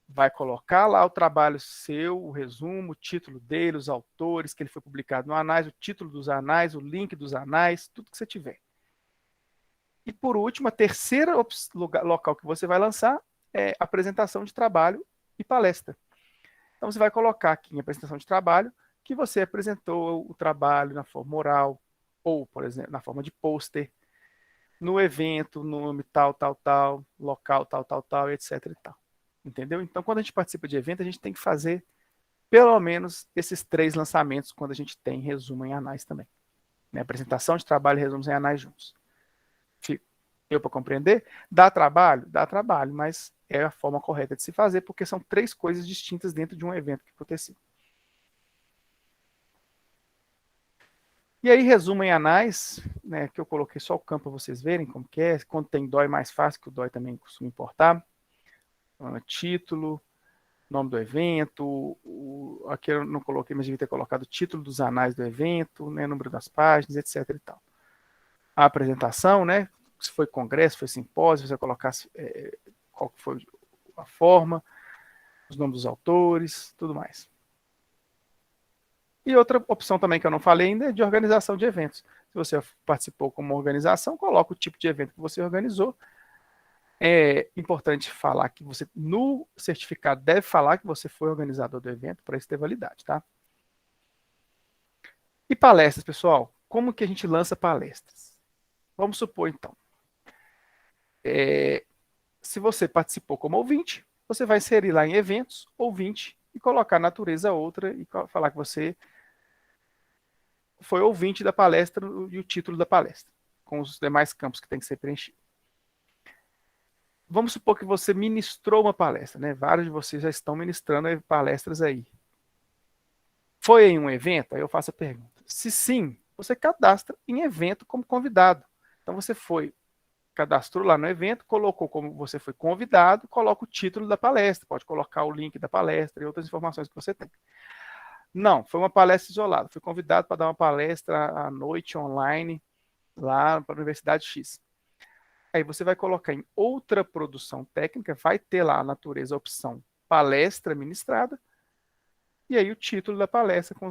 Speaker 1: vai colocar lá o trabalho seu, o resumo, o título dele, os autores, que ele foi publicado no anais, o título dos anais, o link dos anais, tudo que você tiver. E por último, a terceira local que você vai lançar é apresentação de trabalho e palestra. Então você vai colocar aqui em apresentação de trabalho que você apresentou o trabalho na forma oral, ou, por exemplo, na forma de pôster, no evento, nome tal, local tal, etc e tal. Entendeu? Então, quando a gente participa de evento, a gente tem que fazer pelo menos esses 3 lançamentos quando a gente tem resumo em anais também. Né? Apresentação de trabalho e resumos em anais juntos. Deu para compreender? Dá trabalho? Dá trabalho, mas é a forma correta de se fazer, porque são 3 coisas distintas dentro de um evento que aconteceu. E aí, resumo em anais, né, que eu coloquei só o campo para vocês verem como que é. Quando tem DOI mais fácil, que o DOI também costuma importar. Título, nome do evento, aqui eu não coloquei, mas devia ter colocado o título dos anais do evento, né, número das páginas, etc. e tal. A apresentação, né, se foi congresso, foi simpósio, você colocasse qual foi a forma, os nomes dos autores, tudo mais. E outra opção também que eu não falei ainda é de organização de eventos. Se você participou como organização, coloca o tipo de evento que você organizou. É importante falar que você, no certificado, deve falar que você foi organizador do evento, para isso ter validade, tá? E palestras, pessoal? Como que a gente lança palestras? Vamos supor, então, se você participou como ouvinte, você vai inserir lá em eventos, ouvinte, e colocar natureza outra, e falar que você foi ouvinte da palestra e o título da palestra, com os demais campos que tem que ser preenchido. Vamos supor que você ministrou uma palestra, né? Vários de vocês já estão ministrando palestras aí. Foi em um evento? Aí eu faço a pergunta. Se sim, você cadastra em evento como convidado. Então você foi, cadastrou lá no evento, colocou como você foi convidado, coloca o título da palestra, pode colocar o link da palestra e outras informações que você tem. Não, foi uma palestra isolada. Fui convidado para dar uma palestra à noite online lá para a Universidade X. Aí você vai colocar em outra produção técnica, vai ter lá a natureza, a opção palestra ministrada, e aí o título da palestra com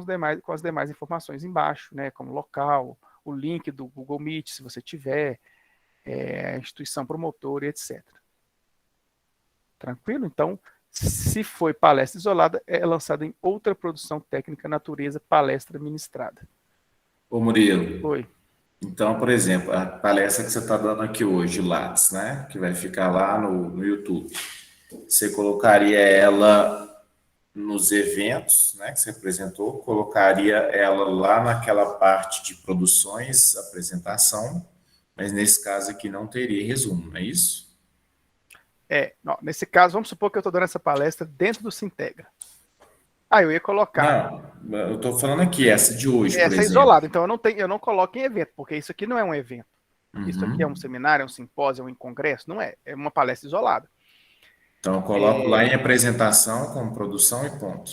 Speaker 1: as demais informações embaixo, né, como local, o link do Google Meet, se você tiver, a instituição promotora, etc. Tranquilo? Então, se foi palestra isolada, é lançada em outra produção técnica, natureza palestra ministrada.
Speaker 2: Ô Murilo,
Speaker 1: Oi.
Speaker 2: então, por exemplo, a palestra que você está dando aqui hoje, o Lattes, né? Que vai ficar lá no YouTube. Você colocaria ela nos eventos, né? Que você apresentou, colocaria ela lá naquela parte de produções, apresentação, mas nesse caso aqui não teria resumo, não é isso?
Speaker 1: Não, nesse caso, vamos supor que eu estou dando essa palestra dentro do Sintegra. Eu ia colocar.
Speaker 2: Não, eu estou falando aqui, essa de hoje, por
Speaker 1: Essa é
Speaker 2: exemplo.
Speaker 1: isolada, então eu não coloco em evento, porque isso aqui não é um evento. Isso aqui é um
Speaker 2: Uhum.
Speaker 1: seminário, é um simpósio, é um congresso, não é. É uma palestra isolada.
Speaker 2: Então, eu coloco lá em apresentação, como produção e ponto.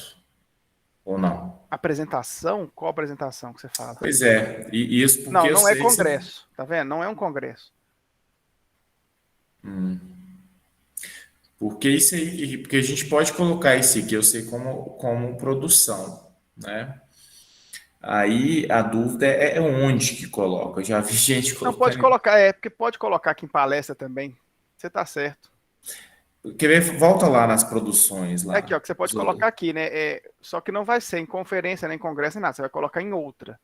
Speaker 2: Ou não?
Speaker 1: Apresentação? Qual apresentação que você fala?
Speaker 2: Pois é, e isso porque
Speaker 1: Não,
Speaker 2: eu
Speaker 1: não é
Speaker 2: sei que você.
Speaker 1: congresso, tá vendo? Não é um congresso.
Speaker 2: Porque isso aí, porque a gente pode colocar isso aqui, eu sei como produção, né? Aí a dúvida é onde que coloca. Eu já vi gente
Speaker 1: Não, pode
Speaker 2: colocando.
Speaker 1: colocar, porque pode colocar aqui em palestra também. Você tá certo.
Speaker 2: Quer ver? Volta lá nas produções
Speaker 1: É aqui, ó,
Speaker 2: lá.
Speaker 1: que você pode colocar aqui, né? Só que não vai ser em conferência, nem em congresso, nem nada. Você vai colocar em outra.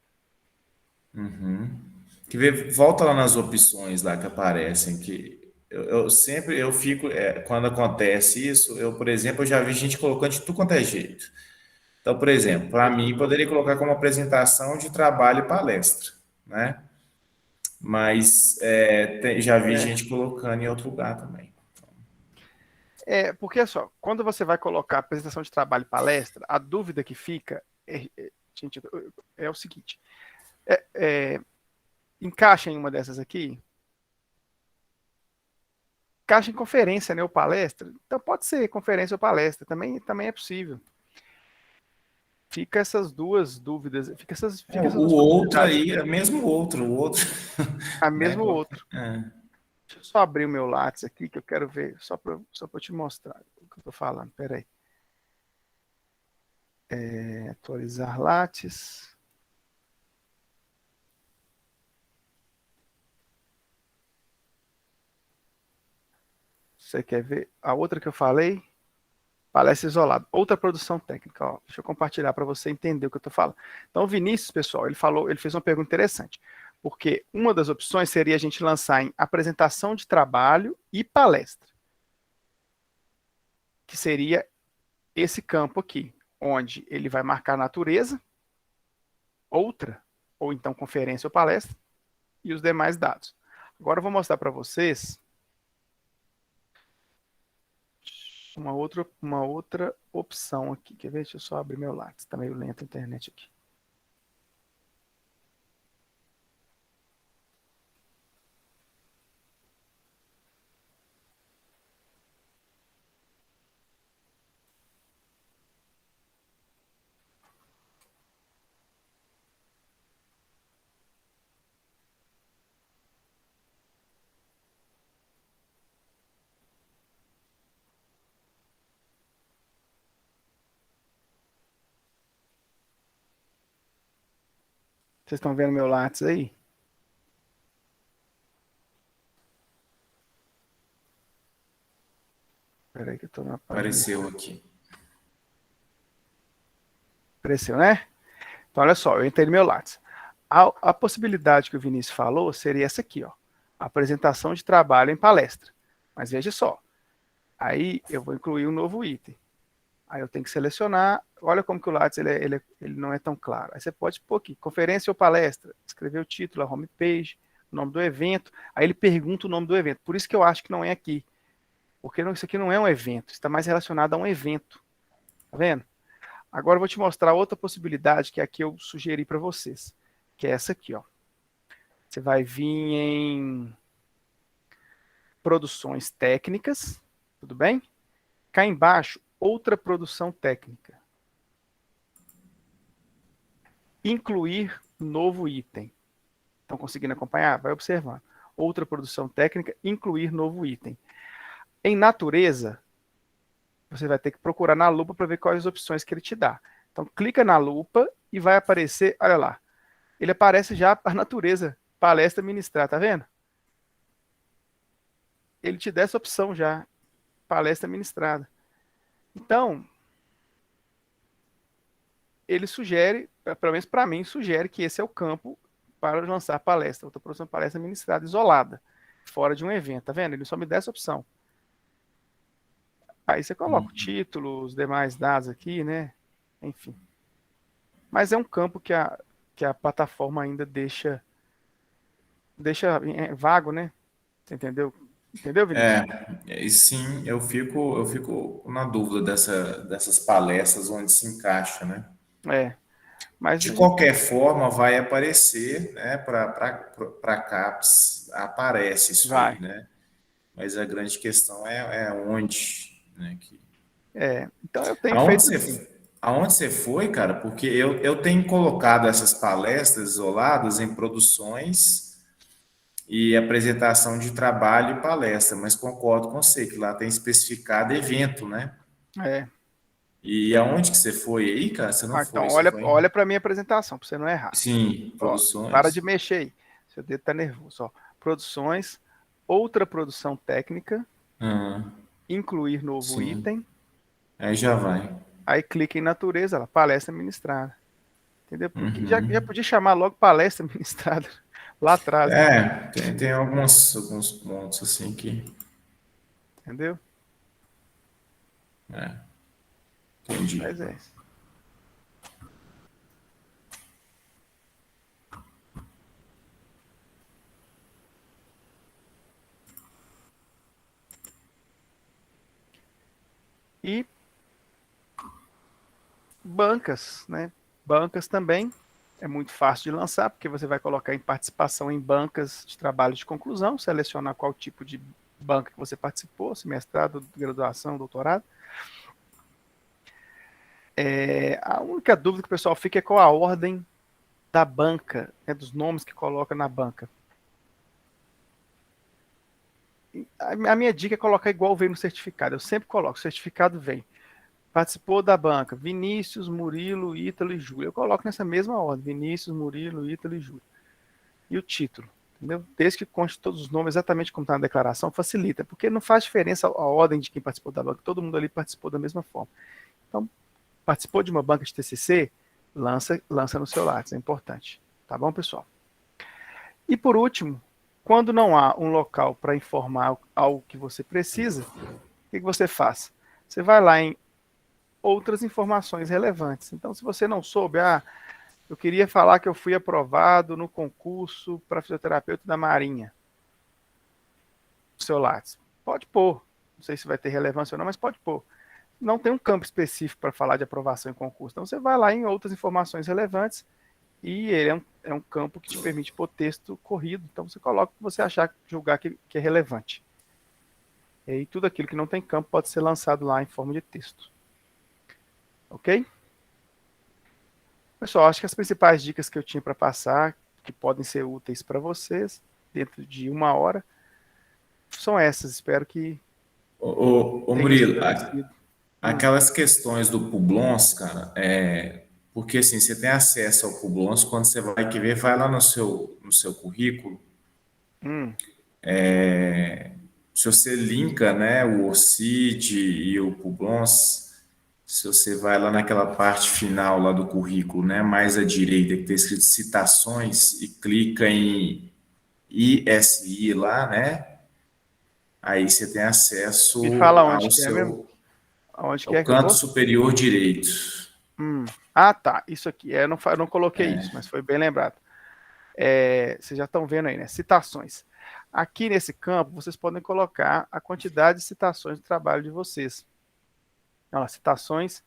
Speaker 2: Quer ver? Volta lá nas opções lá que aparecem, que eu sempre eu fico, quando acontece isso, por exemplo, eu já vi gente colocando de tudo quanto é jeito. Então, por exemplo, para mim, poderia colocar como apresentação de trabalho e palestra, né? Mas já vi
Speaker 1: É,
Speaker 2: gente colocando em outro lugar também.
Speaker 1: porque só, quando você vai colocar apresentação de trabalho e palestra, a dúvida que fica gente, é o seguinte: encaixa em uma dessas aqui, encaixa em conferência, né, ou palestra. Então pode ser conferência ou palestra, também é possível. Fica essas duas dúvidas, fica essas
Speaker 2: O
Speaker 1: duas
Speaker 2: outro
Speaker 1: possibilidades.
Speaker 2: aí é mesmo o outro,
Speaker 1: A
Speaker 2: né?
Speaker 1: mesmo outro. Deixa eu só abrir o meu Lattes aqui, que eu quero ver, só para te mostrar o que eu estou falando. Peraí. Atualizar Lattes. Você quer ver a outra que eu falei? Palestra isolada. Outra produção técnica. Ó. Deixa eu compartilhar para você entender o que eu estou falando. Então, o Vinícius, pessoal, ele fez uma pergunta interessante. Porque uma das opções seria a gente lançar em apresentação de trabalho e palestra. Que seria esse campo aqui, onde ele vai marcar natureza, outra, ou então conferência ou palestra, e os demais dados. Agora eu vou mostrar para vocês uma outra opção aqui. Quer ver? Deixa eu só abrir meu Lattes. Está meio lento a internet aqui. Vocês estão vendo meu Lattes aí? Espera aí que eu estou na página.
Speaker 2: Apareceu aqui.
Speaker 1: Apareceu, né? Então, olha só, eu entrei no meu Lattes. A possibilidade que o Vinícius falou seria essa aqui, ó. Apresentação de trabalho em palestra. Mas veja só. Aí eu vou incluir um novo item. Aí eu tenho que selecionar. Olha como que o Lattes ele não é tão claro. Aí você pode pôr aqui, conferência ou palestra, escrever o título, a homepage, o nome do evento. Aí ele pergunta o nome do evento. Por isso que eu acho que não é aqui. Porque isso aqui não é um evento, está mais relacionado a um evento. Tá vendo? Agora eu vou te mostrar outra possibilidade que aqui eu sugeri para vocês, que é essa aqui, ó. Você vai vir em produções técnicas, tudo bem? Cá embaixo, outra produção técnica. Incluir novo item. Estão conseguindo acompanhar? Vai observando. Outra produção técnica, incluir novo item. Em natureza, você vai ter que procurar na lupa para ver quais as opções que ele te dá. Então, clica na lupa e vai aparecer, olha lá, ele aparece já a natureza, palestra ministrar, tá vendo? Ele te dá essa opção já, palestra ministrada. Então, ele sugere, pelo menos para mim, sugere que esse é o campo para lançar palestra, outra produção de palestra ministrada, isolada, fora de um evento, tá vendo? Ele só me dá essa opção. Aí você coloca o título, os demais dados aqui, né? Enfim. Mas é um campo que a plataforma ainda deixa vago, né? Você entendeu? Entendeu, Vinícius?
Speaker 2: E sim, eu fico na dúvida dessas palestras onde se encaixa, né?
Speaker 1: É. Mas
Speaker 2: De qualquer forma, vai aparecer, né? Para CAPES aparece isso aí,
Speaker 1: vai.
Speaker 2: né? Mas a grande questão é onde, né?
Speaker 1: Então eu tenho
Speaker 2: Aonde
Speaker 1: feito assim.
Speaker 2: você, aonde você foi, cara? Porque eu tenho colocado essas palestras isoladas em produções e apresentação de trabalho e palestra, mas concordo com você que lá tem especificado evento, né?
Speaker 1: É.
Speaker 2: E aonde que você foi aí, cara? Você não
Speaker 1: Então
Speaker 2: foi, você
Speaker 1: olha,
Speaker 2: foi em...
Speaker 1: olha para minha apresentação, para você não errar.
Speaker 2: Sim,
Speaker 1: Ó, para de
Speaker 2: produções.
Speaker 1: mexer aí. Seu dedo tá nervoso. Ó. Produções, outra produção técnica,
Speaker 2: Ah,
Speaker 1: incluir novo
Speaker 2: sim.
Speaker 1: item.
Speaker 2: Aí já vai.
Speaker 1: Aí clica em natureza, lá, palestra ministrada. Entendeu? Porque já
Speaker 2: Uhum.
Speaker 1: podia chamar logo palestra ministrada lá atrás, né?
Speaker 2: Tem alguns pontos assim que.
Speaker 1: Entendeu?
Speaker 2: É, entendi.
Speaker 1: Mas é. E bancas, né? Bancas também é muito fácil de lançar, porque você vai colocar em participação em bancas de trabalho de conclusão, selecionar qual tipo de banca que você participou, se mestrado, graduação, doutorado. A única dúvida que o pessoal fica é qual a ordem da banca, né, dos nomes que coloca na banca. A minha dica é colocar igual vem no certificado. Eu sempre coloco, o certificado vem. Participou da banca, Vinícius, Murilo, Ítalo e Júlio. Eu coloco nessa mesma ordem, Vinícius, Murilo, Ítalo e Júlio. E o título, entendeu? Desde que conste todos os nomes exatamente como está na declaração, facilita, porque não faz diferença a ordem de quem participou da banca, todo mundo ali participou da mesma forma. Então, participou de uma banca de TCC, lança no seu Lattes, é importante. Tá bom, pessoal? E por último, quando não há um local para informar algo que você precisa, o que você faz? Você vai lá em outras informações relevantes. Então, se você não soube, eu queria falar que eu fui aprovado no concurso para fisioterapeuta da Marinha. Seu Lattes. Pode pôr. não sei se vai ter relevância ou não, mas pode pôr. Não tem um campo específico para falar de aprovação em concurso. Então, você vai lá em outras informações relevantes e ele é um campo que te permite pôr texto corrido. Então, você coloca o que você achar, julgar que é relevante. E aí, tudo aquilo que não tem campo pode ser lançado lá em forma de texto. Ok? Pessoal, acho que as principais dicas que eu tinha para passar, que podem ser úteis para vocês, dentro de 1 hora, são essas. Espero que
Speaker 2: Ô
Speaker 1: tenha
Speaker 2: Murilo,
Speaker 1: esclarecido.
Speaker 2: aquelas questões do Publons, cara, porque assim, você tem acesso ao Publons, quando você vai querer, vai lá no seu currículo,
Speaker 1: Hum,
Speaker 2: se você linka, né, o ORCID e o Publons, se você vai lá naquela parte final lá do currículo, né, mais à direita, que tem escrito citações, e clica em ISI lá, né, aí você tem
Speaker 1: me fala
Speaker 2: acesso
Speaker 1: onde que é mesmo? Aonde que
Speaker 2: ao
Speaker 1: é que eu
Speaker 2: canto
Speaker 1: vou?
Speaker 2: superior direito.
Speaker 1: Ah, tá. Isso aqui. Eu não coloquei isso, mas foi bem lembrado. Vocês já estão vendo aí, né? Citações. Aqui nesse campo, vocês podem colocar a quantidade de citações do trabalho de vocês. Olha lá, citações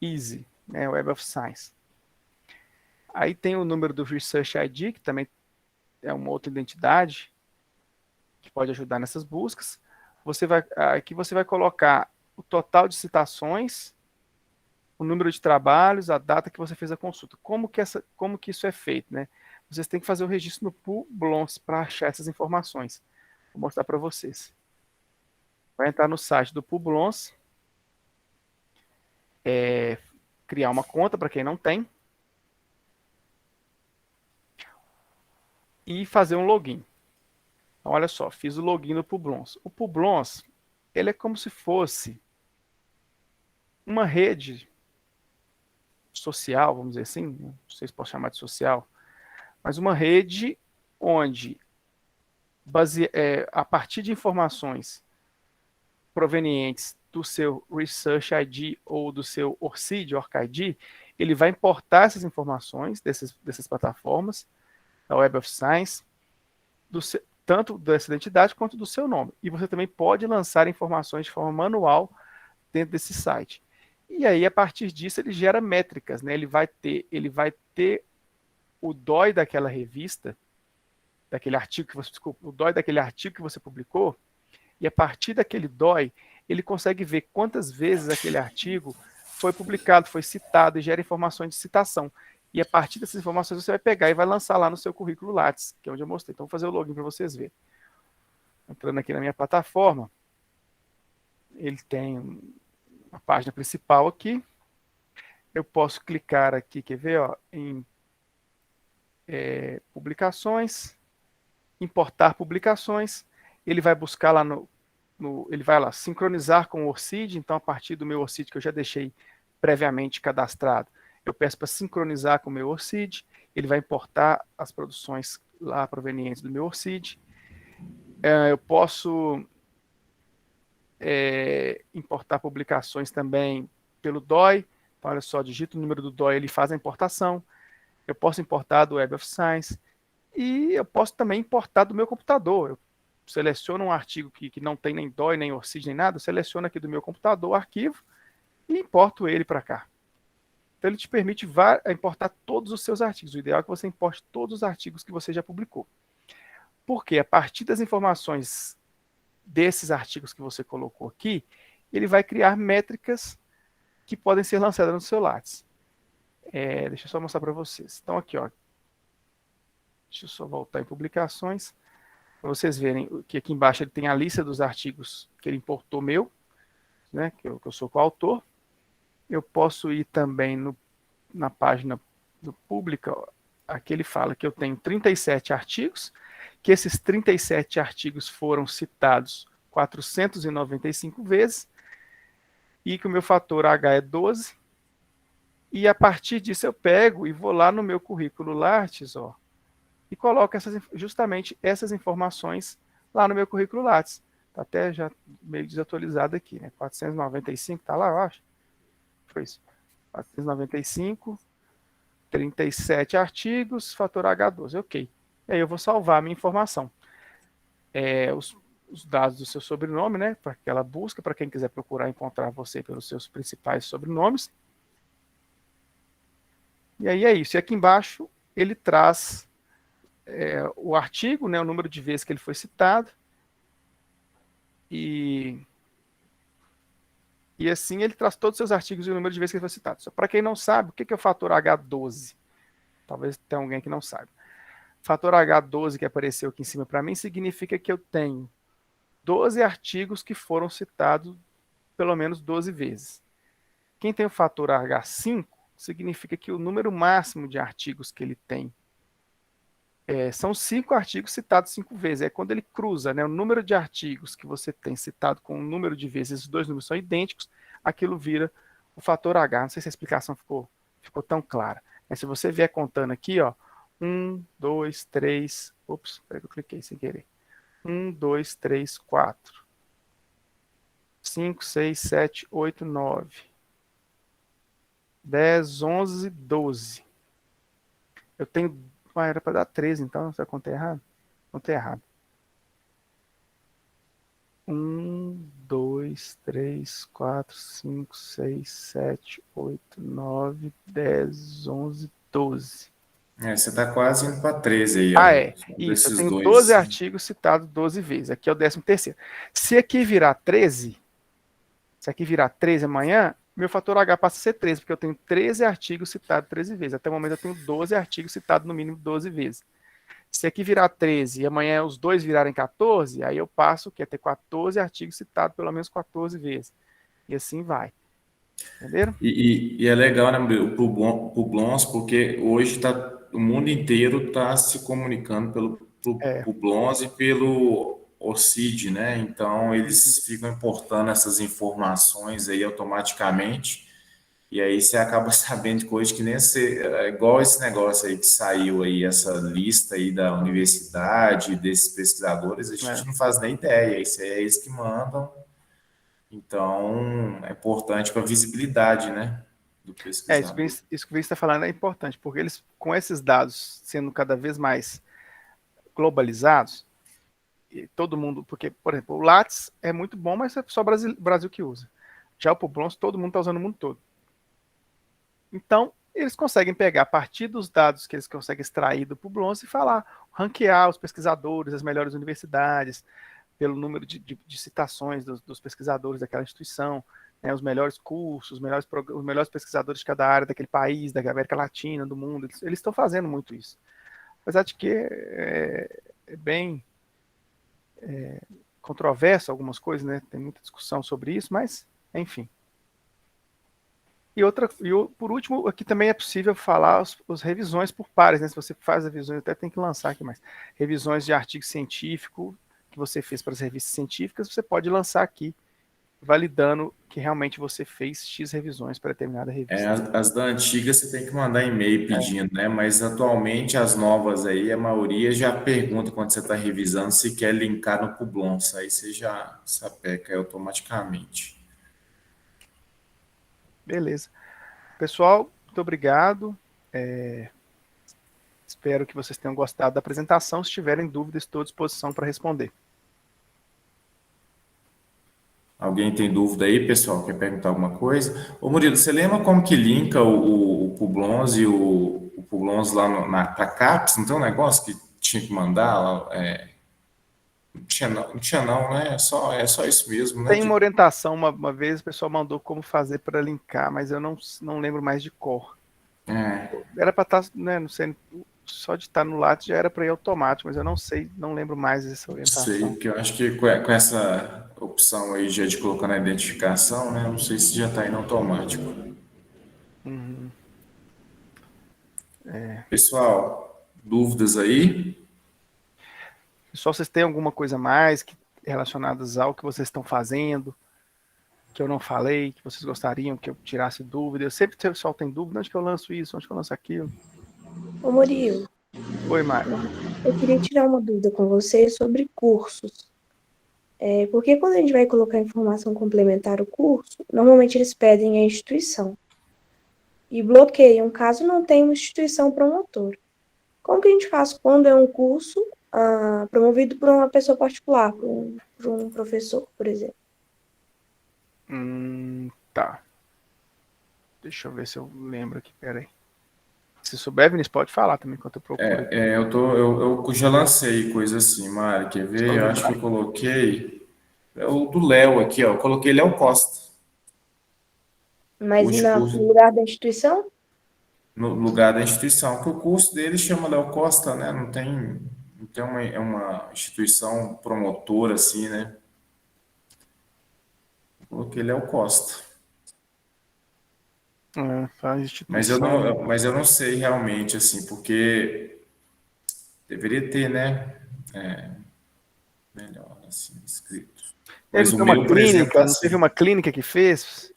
Speaker 1: Easy, né? Web of Science. Aí tem o número do Research ID, que também é uma outra identidade que pode ajudar nessas buscas. Aqui você vai colocar o total de citações, o número de trabalhos, a data que você fez a consulta. Como que isso é feito, né? Vocês têm que fazer o registro no Publons para achar essas informações. Vou mostrar para vocês. Vai entrar no site do Publons, criar uma conta para quem não tem e fazer um login. Então, olha só, fiz o login do Publons. O Publons, ele é como se fosse uma rede social, vamos dizer assim, não sei se posso chamar de social, mas uma rede onde, a partir de informações provenientes do seu Research ID ou do seu ORCID, ele vai importar essas informações dessas plataformas, da Web of Science, tanto dessa identidade quanto do seu nome. E você também pode lançar informações de forma manual dentro desse site. E aí, a partir disso, ele gera métricas, né? Ele vai ter o DOI daquela revista, o DOI daquele artigo que você publicou, e a partir daquele DOI, ele consegue ver quantas vezes aquele artigo foi publicado, foi citado e gera informações de citação. E a partir dessas informações você vai pegar e vai lançar lá no seu currículo Lattes, que é onde eu mostrei. Então, vou fazer o login para vocês verem. Entrando aqui na minha plataforma, ele tem a página principal aqui. Eu posso clicar aqui, quer ver, ó, em publicações, importar publicações. Ele vai buscar lá ele vai lá sincronizar com o ORCID. Então, a partir do meu ORCID que eu já deixei previamente cadastrado, eu peço para sincronizar com o meu ORCID. Ele vai importar as produções lá provenientes do meu ORCID. Eu posso importar publicações também pelo DOI. Então, olha só, digito o número do DOI, ele faz a importação. Eu posso importar do Web of Science. E eu posso também importar do meu computador. Eu seleciono um artigo que não tem nem DOI, nem ORCID, nem nada, eu seleciono aqui do meu computador o arquivo e importo ele para cá. Então, ele te permite importar todos os seus artigos. O ideal é que você importe todos os artigos que você já publicou. Porque a partir das informações desses artigos que você colocou aqui, ele vai criar métricas que podem ser lançadas no seu Lattes. Deixa eu só mostrar para vocês. Então, aqui, ó. Deixa eu só voltar em publicações, para vocês verem que aqui embaixo ele tem a lista dos artigos que ele importou meu, né, que eu sou coautor. Eu posso ir também na página do Pública, ó, aqui ele fala que eu tenho 37 artigos, que esses 37 artigos foram citados 495 vezes, e que o meu fator H é 12, e a partir disso eu pego e vou lá no meu currículo Lattes, ó, e coloco justamente essas informações lá no meu currículo Lattes. Está até já meio desatualizado aqui, né? 495, está lá, eu acho. Foi isso. 495, 37 artigos, fator H12, ok. E aí eu vou salvar a minha informação. os dados do seu sobrenome, né, para aquela busca, para quem quiser procurar encontrar você pelos seus principais sobrenomes. E aí é isso. E aqui embaixo ele traz o artigo, né, o número de vezes que ele foi citado, e assim ele traz todos os seus artigos e o número de vezes que ele foi citado. Só para quem não sabe, o que é o fator H12? Talvez tenha alguém que não saiba. O fator H12 que apareceu aqui em cima para mim significa que eu tenho 12 artigos que foram citados pelo menos 12 vezes. Quem tem o fator H5 significa que o número máximo de artigos que ele tem são 5 artigos citados 5 vezes. É quando ele cruza, né, o número de artigos que você tem citado com o número de vezes, esses dois números são idênticos, aquilo vira o fator H. Não sei se a explicação ficou tão clara. Mas se você vier contando aqui, ó, 1, 2, 3, ops, peraí que eu cliquei sem querer. 1, 2, 3, 4, 5, 6, 7, 8, 9, 10, 11, 12. Eu tenho... era para dar 13, então, se eu contei errado? Contei errado. 1, 2, 3, 4, 5, 6, 7, 8, 9, 10, 11, 12.
Speaker 2: Você está quase indo para 13 aí,
Speaker 1: Ah,
Speaker 2: ó.
Speaker 1: é.
Speaker 2: Só
Speaker 1: Isso, eu
Speaker 2: desses
Speaker 1: tenho
Speaker 2: dois.
Speaker 1: 12 artigos citados 12 vezes. Aqui é o 13º. Se aqui virar 13, se aqui virar 13 amanhã, meu fator H passa a ser 13, porque eu tenho 13 artigos citados 13 vezes. Até o momento eu tenho 12 artigos citados no mínimo 12 vezes. Se aqui virar 13 e amanhã os dois virarem 14, aí eu passo que é ter 14 artigos citados pelo menos 14 vezes. E assim vai. Entenderam?
Speaker 2: E é legal, né, pro Blons, porque hoje o mundo inteiro está se comunicando pro Blons e pelo OCID, né? Então, eles ficam importando essas informações aí automaticamente, e aí você acaba sabendo de coisas que nem você... É igual esse negócio aí que saiu aí, essa lista aí da universidade, desses pesquisadores, a gente não faz nem ideia, isso aí é eles que mandam. Então, é importante para a visibilidade, né, do pesquisador.
Speaker 1: Isso que o Vinícius está falando é importante, porque eles, com esses dados sendo cada vez mais globalizados, e todo mundo, porque, por exemplo, o Lattes é muito bom, mas é só o Brasil que usa. Já o Publons, todo mundo está usando no mundo todo. Então, eles conseguem pegar a partir dos dados que eles conseguem extrair do Publons e falar, ranquear os pesquisadores, as melhores universidades, pelo número de citações dos pesquisadores daquela instituição, né, os melhores cursos, os melhores pesquisadores de cada área daquele país, da América Latina, do mundo. Eles estão fazendo muito isso. Apesar de que é bem controverso algumas coisas, né? Tem muita discussão sobre isso, mas, enfim. Por último, aqui também é possível falar as revisões por pares, né? Se você faz revisões, até tem que lançar aqui mais. Revisões de artigo científico que você fez para as revistas científicas, você pode lançar aqui, validando que realmente você fez X revisões para determinada revista.
Speaker 2: As da antiga você tem que mandar e-mail pedindo, né? Mas atualmente as novas aí, a maioria já pergunta quando você está revisando se quer linkar no Publons. Aí você já sapeca automaticamente.
Speaker 1: Beleza. Pessoal, muito obrigado. Espero que vocês tenham gostado da apresentação. Se tiverem dúvidas, estou à disposição para responder.
Speaker 2: Alguém tem dúvida aí, pessoal? Quer perguntar alguma coisa? Ô Murilo, você lembra como que linka o Publons e o Publons lá para CAPES? Não tem um negócio que tinha que mandar lá? Não tinha não, né? É só isso mesmo, né?
Speaker 1: Tem uma orientação, uma vez o pessoal mandou como fazer para linkar, mas eu não lembro mais de cor. Era para estar, né, não sei, só de estar no Lattes já era para ir automático, mas eu não sei, não lembro mais dessa orientação.
Speaker 2: Sei, porque eu acho que com essa opção aí já de colocar na identificação, né? Não sei se já está indo automático.
Speaker 1: Uhum.
Speaker 2: Pessoal, dúvidas aí?
Speaker 1: Pessoal, vocês têm alguma coisa mais relacionadas ao que vocês estão fazendo, que eu não falei, que vocês gostariam que eu tirasse dúvida? Eu sempre o pessoal tem dúvida, onde que eu lanço isso, onde que eu lanço aquilo?
Speaker 4: Ô Murilo.
Speaker 1: Oi, Mário.
Speaker 4: Eu queria tirar uma dúvida com você sobre cursos. Porque quando a gente vai colocar informação complementar ao curso, normalmente eles pedem a instituição. E bloqueiam caso não tenha uma instituição promotora. Como que a gente faz quando é um curso, promovido por uma pessoa particular, por um professor, por exemplo.
Speaker 1: Tá. Deixa eu ver se eu lembro aqui, peraí. Se souber, Vinícius, pode falar também enquanto eu procuro aqui.
Speaker 2: Eu já lancei coisa assim, Mari, quer ver? Eu acho que eu coloquei o do Léo aqui, ó. Eu coloquei Léo Costa.
Speaker 4: Mas
Speaker 2: Curso
Speaker 4: no lugar da instituição?
Speaker 2: no lugar da instituição, que o curso dele chama Léo Costa, né? Não tem é uma instituição promotora assim, né? Coloquei Léo Costa.
Speaker 1: Faz instituição.
Speaker 2: Mas eu não sei realmente, assim, porque deveria ter, né? Melhor, assim, escrito.
Speaker 1: Ele
Speaker 2: Mas
Speaker 1: não
Speaker 2: o
Speaker 1: tem uma
Speaker 2: meu, por exemplo, tá
Speaker 1: clínica? Não teve
Speaker 2: assim.
Speaker 1: uma clínica que fez?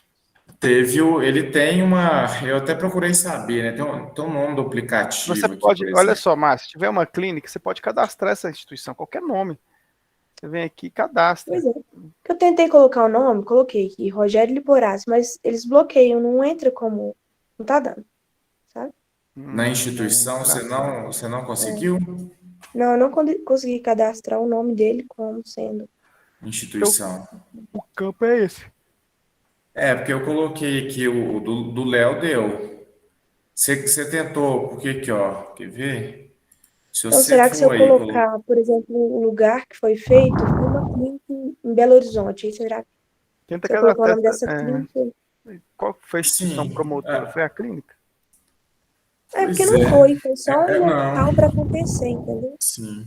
Speaker 2: Ele tem uma. Eu até procurei saber, né? Tem um nome do
Speaker 1: Você
Speaker 2: aplicativo aqui,
Speaker 1: pode,
Speaker 2: por
Speaker 1: olha
Speaker 2: exemplo.
Speaker 1: só, Márcio, se tiver uma clínica, você pode cadastrar essa instituição, qualquer nome. Você vem aqui e cadastra.
Speaker 4: Pois é. Que eu tentei colocar o nome, coloquei aqui, Rogério Liporazzi, mas eles bloqueiam, não entra como. Não tá dando, sabe?
Speaker 2: Na instituição,
Speaker 1: Engraçado.
Speaker 2: você não
Speaker 4: É.
Speaker 2: conseguiu?
Speaker 4: Não, eu não consegui cadastrar o nome dele como sendo.
Speaker 1: Então,
Speaker 2: Instituição.
Speaker 1: o campo é esse.
Speaker 2: É, porque eu coloquei aqui o do Léo deu. Você tentou, porque aqui, ó, quer ver? Se
Speaker 4: Então,
Speaker 2: você
Speaker 4: será que se
Speaker 2: for
Speaker 4: eu
Speaker 2: aí,
Speaker 4: colocar, por exemplo, o lugar que foi feito, foi uma clínica em Belo Horizonte, aí será que
Speaker 1: Tenta
Speaker 4: se eu colocar o
Speaker 1: cadastrar.
Speaker 4: nome dessa clínica.
Speaker 1: Qual que foi a instituição
Speaker 2: sim,
Speaker 1: promotora? Foi a clínica?
Speaker 4: É porque
Speaker 2: pois
Speaker 4: não
Speaker 2: é.
Speaker 4: foi só um local para
Speaker 2: Não,
Speaker 4: acontecer, entendeu?
Speaker 2: sim.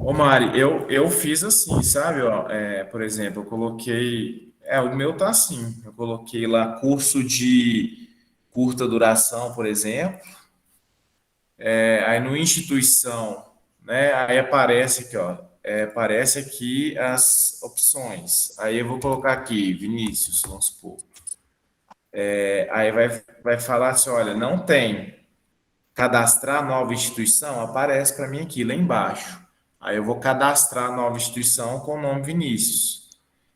Speaker 2: Ô Mari, eu fiz assim, sabe? Ó, por exemplo, eu coloquei. O meu tá assim. Eu coloquei lá curso de curta duração, por exemplo. Aí no instituição, né? Aí aparece aqui, ó. Aparece aqui as opções. Aí eu vou colocar aqui, Vinícius, vamos supor. Aí vai falar assim: olha, não tem. Cadastrar nova instituição, aparece para mim aqui, lá embaixo. Aí eu vou cadastrar a nova instituição com o nome Vinícius.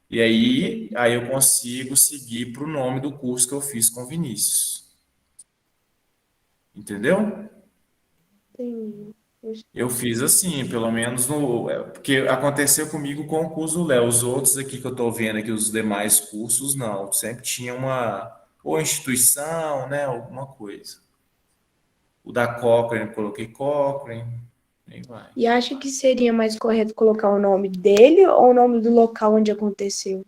Speaker 2: E aí eu consigo seguir para o nome do curso que eu fiz com Vinícius. Entendeu?
Speaker 4: Entendi.
Speaker 2: Eu fiz assim, pelo menos porque aconteceu comigo com o curso do Léo. Os outros aqui que eu estou vendo aqui, os demais cursos, não. Sempre tinha ou instituição, né? Alguma coisa. O da Cochrane, eu coloquei Cochrane, aí vai.
Speaker 4: E acha que seria mais correto colocar o nome dele ou o nome do local onde aconteceu?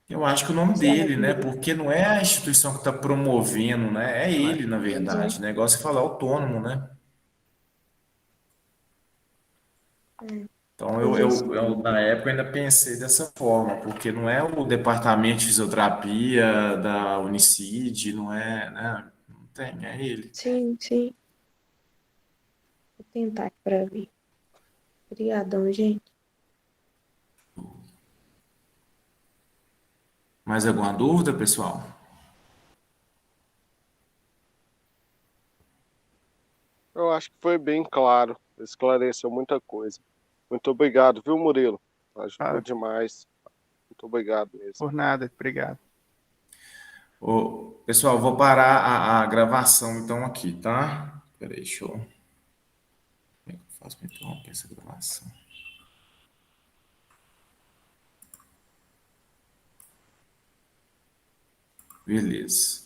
Speaker 2: Eu acho que o nome
Speaker 4: Você acha
Speaker 2: dele, né?
Speaker 4: que-
Speaker 2: Porque não é a instituição que está promovendo, né? É ele, na
Speaker 4: Pois é.
Speaker 2: verdade. O negócio é falar autônomo, né? Então,
Speaker 4: Pois isso.
Speaker 2: na época, ainda pensei dessa forma, porque não é o departamento de fisioterapia da Unicid, não é, né? Não tem, é ele.
Speaker 4: Sim, sim. Vou tentar aqui para ver. Obrigadão, gente.
Speaker 2: Mais alguma dúvida, pessoal?
Speaker 5: Eu acho que foi bem claro, esclareceu muita coisa. Muito obrigado, viu, Murilo? Ajudou
Speaker 1: Ah,
Speaker 5: demais. Muito obrigado mesmo.
Speaker 1: por nada, obrigado.
Speaker 2: Pessoal, vou parar a gravação então aqui, tá? Peraí, deixa eu. Como é que eu faço para interromper essa gravação? Beleza.